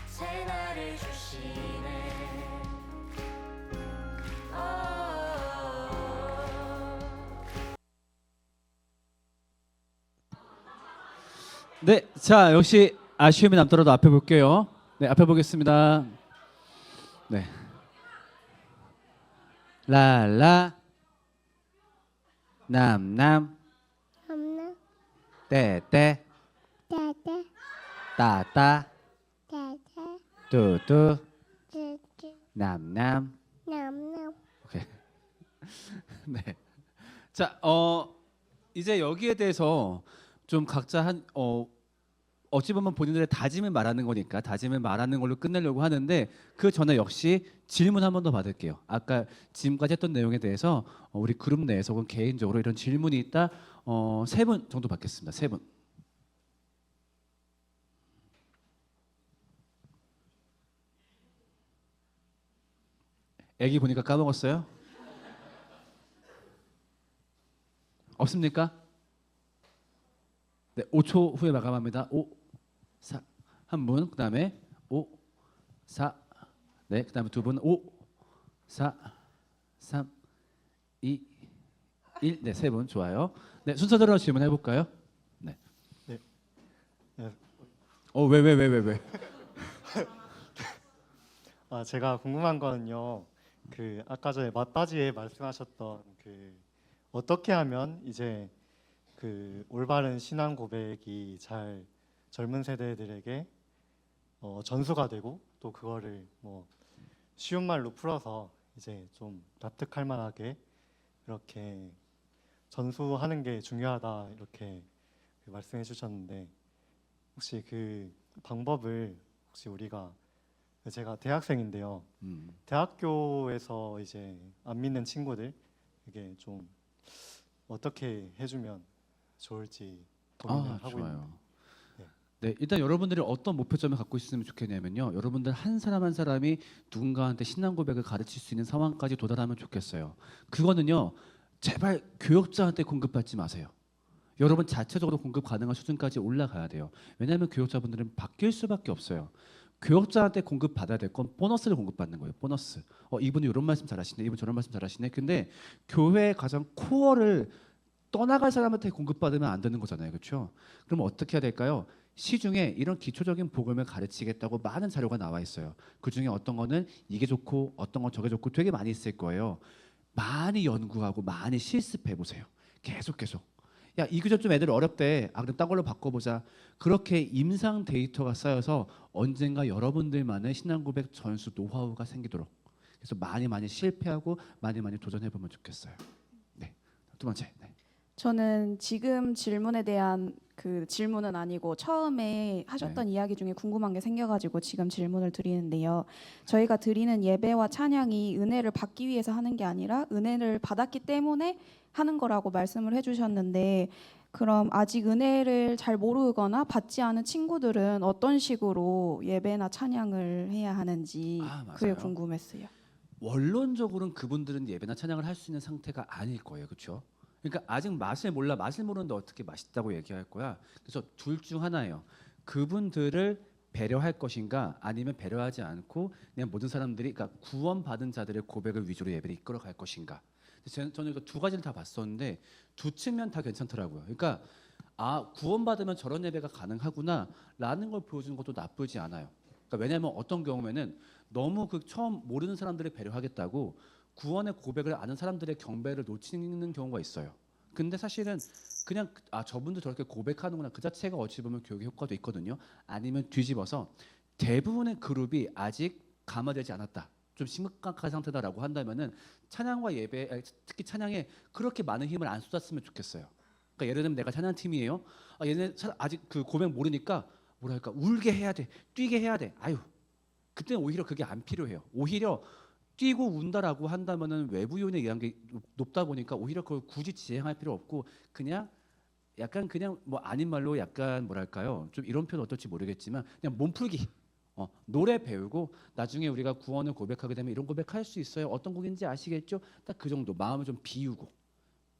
새날을 주시네. 네, 자 역시 아쉬움이 남더라도 앞에 볼게요. 네, 앞에 보겠습니다. 네, 라라 남남 엄마, 떼떼 따따, 따따 따따, 뚜뚜 뚜뚜, 남남. 남남. 오케이. 네. 자, 이제 여기에 대해서 좀 각자 어찌 보면 본인들의 다짐을 말하는 거니까 다짐을 말하는 걸로 끝내려고 하는데 그 전에 역시 질문 한 번 더 받을게요. 아까 지금까지 했던 내용에 대해서 우리 그룹 내에서 혹은 개인적으로 이런 질문이 있다 3분 정도 받겠습니다. 3분. 애기 보니까 까먹었어요? 없습니까? 네, 5초 후에 마감합니다. 5, 4, 한 분, 그 다음에 5, 4, 네, 그 다음에 두 분, 5, 4, 3, 2, 1, 네, 세 분, 좋아요. 네, 순서대로 질문해 볼까요? 네. 네. 네. 왜? 제가 궁금한 거는요. 그 아까 전에 맞바지에 말씀하셨던 그 어떻게 하면 이제 그 올바른 신앙 고백이 잘 젊은 세대들에게 전수가 되고 또 그거를 뭐 쉬운 말로 풀어서 이제 좀 납득할 만하게 이렇게 전수하는 게 중요하다 이렇게 말씀해 주셨는데 혹시 그 방법을 혹시 우리가 제가 대학생인데요. 대학교에서 이제 안 믿는 친구들 이게 좀 어떻게 해주면 좋을지 고민을 하고 좋아요. 있는데. 네, 일단 여러분들이 어떤 목표점을 갖고 있으면 좋겠냐면요. 여러분들 한 사람 한 사람이 누군가한테 신앙 고백을 가르칠 수 있는 상황까지 도달하면 좋겠어요. 그거는요. 제발 교역자한테 공급받지 마세요. 여러분 자체적으로 공급 가능한 수준까지 올라가야 돼요. 왜냐하면 교역자분들은 바뀔 수밖에 없어요. 교역자한테 공급 받아야 될 건 보너스를 공급받는 거예요. 보너스. 이분이 이런 말씀 잘하시네. 이분 저런 말씀 잘하시네. 근데 교회의 가장 코어를 떠나갈 사람한테 공급받으면 안 되는 거잖아요. 그렇죠? 그럼 어떻게 해야 될까요? 시중에 이런 기초적인 복음을 가르치겠다고 많은 자료가 나와 있어요. 그중에 어떤 거는 이게 좋고 어떤 건 저게 좋고 되게 많이 있을 거예요. 많이 연구하고 많이 실습해 보세요. 계속. 야, 이 규정 좀 애들 어렵대. 그럼 딴 걸로 바꿔보자. 그렇게 임상 데이터가 쌓여서 언젠가 여러분들만의 신앙 고백 전수 노하우가 생기도록. 그래서 많이 실패하고 많이 도전해 보면 좋겠어요. 네, 두 번째. 네. 저는 지금 질문에 대한 그 질문은 아니고 처음에 하셨던 이야기 중에 궁금한 게 생겨가지고 지금 질문을 드리는데요. 저희가 드리는 예배와 찬양이 은혜를 받기 위해서 하는 게 아니라 은혜를 받았기 때문에 하는 거라고 말씀을 해주셨는데, 그럼 아직 은혜를 잘 모르거나 받지 않은 친구들은 어떤 식으로 예배나 찬양을 해야 하는지 그게 맞아요. 궁금했어요. 원론적으로는 그분들은 예배나 찬양을 할 수 있는 상태가 아닐 거예요. 그렇죠? 그러니까 아직 맛을 몰라. 맛을 모르는데 어떻게 맛있다고 얘기할 거야? 그래서 둘 중 하나예요. 그분들을 배려할 것인가 아니면 배려하지 않고 그냥 모든 사람들이 그러니까 구원받은 자들의 고백을 위주로 예배를 이끌어갈 것인가. 저는 이거 두 가지를 다 봤었는데 두 측면 다 괜찮더라고요. 그러니까 구원받으면 저런 예배가 가능하구나라는 걸 보여주는 것도 나쁘지 않아요. 그러니까 왜냐하면 어떤 경우에는 너무 그 처음 모르는 사람들을 배려하겠다고 구원의 고백을 아는 사람들의 경배를 놓치는 경우가 있어요. 근데 사실은 그냥 저분도 저렇게 고백하는구나 그 자체가 어찌 보면 교육의 효과도 있거든요. 아니면 뒤집어서 대부분의 그룹이 아직 감화되지 않았다. 좀 심각한 상태다라고 한다면은 찬양과 예배, 특히 찬양에 그렇게 많은 힘을 안 쏟았으면 좋겠어요. 그러니까 예를 들면 내가 찬양팀이에요. 얘네 아직 그 고백 모르니까 뭐랄까 울게 해야 돼, 뛰게 해야 돼. 그때는 오히려 그게 안 필요해요. 오히려 뛰고 운다라고 한다면은 외부 요인에 의한 게 높다 보니까 오히려 그걸 굳이 지행할 필요 없고 그냥 약간 그냥 뭐 아닌 말로 약간 뭐랄까요 좀 이런 표현 어떨지 모르겠지만 그냥 몸풀기 노래 배우고 나중에 우리가 구원을 고백하게 되면 이런 고백할 수 있어요. 어떤 곡인지 아시겠죠? 딱 그 정도 마음을 좀 비우고.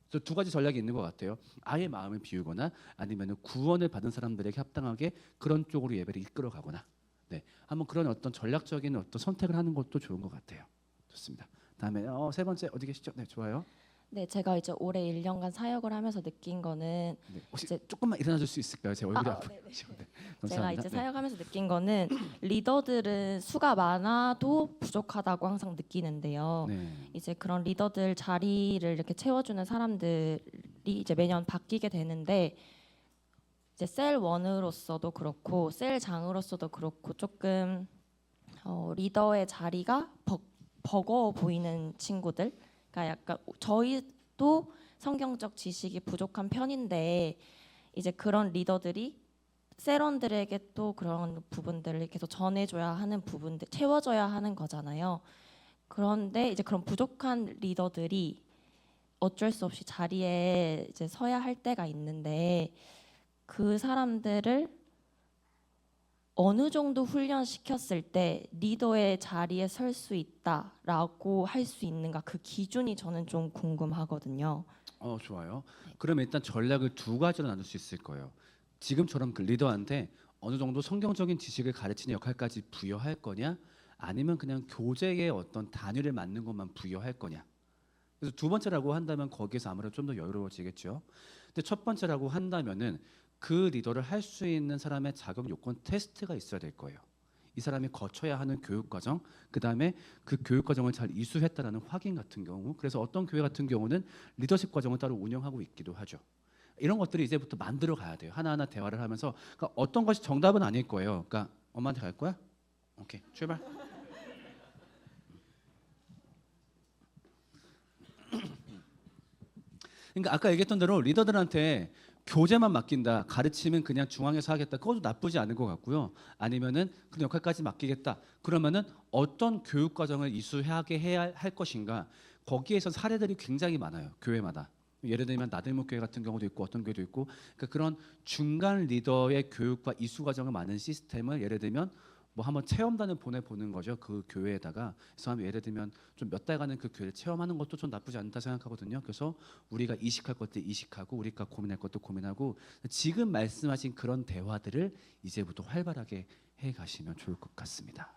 그래서 두 가지 전략이 있는 것 같아요. 아예 마음을 비우거나 아니면 구원을 받은 사람들에게 합당하게 그런 쪽으로 예배를 이끌어가거나. 네, 한번 그런 어떤 전략적인 어떤 선택을 하는 것도 좋은 것 같아요. 좋습니다. 다음에 세 번째 어디 계시죠? 네, 좋아요. 네, 제가 이제 올해 1년간 사역을 하면서 느낀 거는 네, 혹시 이제 조금만 일어나줄 수 있을까요? 제 얼굴이 아프고. 네네. 네, 제가 감사합니다. 이제 네. 사역하면서 느낀 거는 리더들은 수가 많아도 부족하다고 항상 느끼는데요. 네. 이제 그런 리더들 자리를 이렇게 채워주는 사람들이 이제 매년 바뀌게 되는데 이제 셀 원으로서도 그렇고 셀 장으로서도 그렇고 조금 리더의 자리가 버거워 보이는 친구들. 그러니까 약간 저희도 성경적 지식이 부족한 편인데 이제 그런 리더들이 셀원들에게 또 그런 부분들을 계속 전해줘야 하는 부분들 채워줘야 하는 거잖아요. 그런데 이제 그런 부족한 리더들이 어쩔 수 없이 자리에 이제 서야 할 때가 있는데 그 사람들을 어느 정도 훈련시켰을 때 리더의 자리에 설 수 있다라고 할 수 있는가 그 기준이 저는 좀 궁금하거든요. 좋아요. 그럼 일단 전략을 두 가지로 나눌 수 있을 거예요. 지금처럼 그 리더한테 어느 정도 성경적인 지식을 가르치는 역할까지 부여할 거냐, 아니면 그냥 교재의 어떤 단위를 맞는 것만 부여할 거냐. 그래서 두 번째라고 한다면 거기에서 아무래도 좀 더 여유로워지겠죠. 근데 첫 번째라고 한다면은 그 리더를 할 수 있는 사람의 자격 요건 테스트가 있어야 될 거예요. 이 사람이 거쳐야 하는 교육 과정, 그 다음에 그 교육 과정을 잘 이수했다라는 확인 같은 경우, 그래서 어떤 교회 같은 경우는 리더십 과정을 따로 운영하고 있기도 하죠. 이런 것들이 이제부터 만들어 가야 돼요. 하나하나 대화를 하면서. 그러니까 어떤 것이 정답은 아닐 거예요. 그러니까 엄마한테 갈 거야? 오케이, 출발. 그러니까 아까 얘기했던 대로 리더들한테 교재만 맡긴다, 가르치면 그냥 중앙에서 하겠다, 그것도 나쁘지 않은 것 같고요. 아니면은 그 역할까지 맡기겠다. 그러면은 어떤 교육 과정을 이수하게 해야 할 것인가? 거기에서 사례들이 굉장히 많아요. 교회마다. 예를 들면 나들목 교회 같은 경우도 있고 어떤 교회도 있고, 그러니까 그런 중간 리더의 교육과 이수 과정을 많은 시스템을 예를 들면 뭐 한번 체험단을 보내보는 거죠. 그 교회에다가. 그래서 한번 예를 들면 좀 몇 달간은 그 교회를 체험하는 것도 좀 나쁘지 않다 생각하거든요. 그래서 우리가 이식할 것도 이식하고 우리가 고민할 것도 고민하고, 지금 말씀하신 그런 대화들을 이제부터 활발하게 해 가시면 좋을 것 같습니다.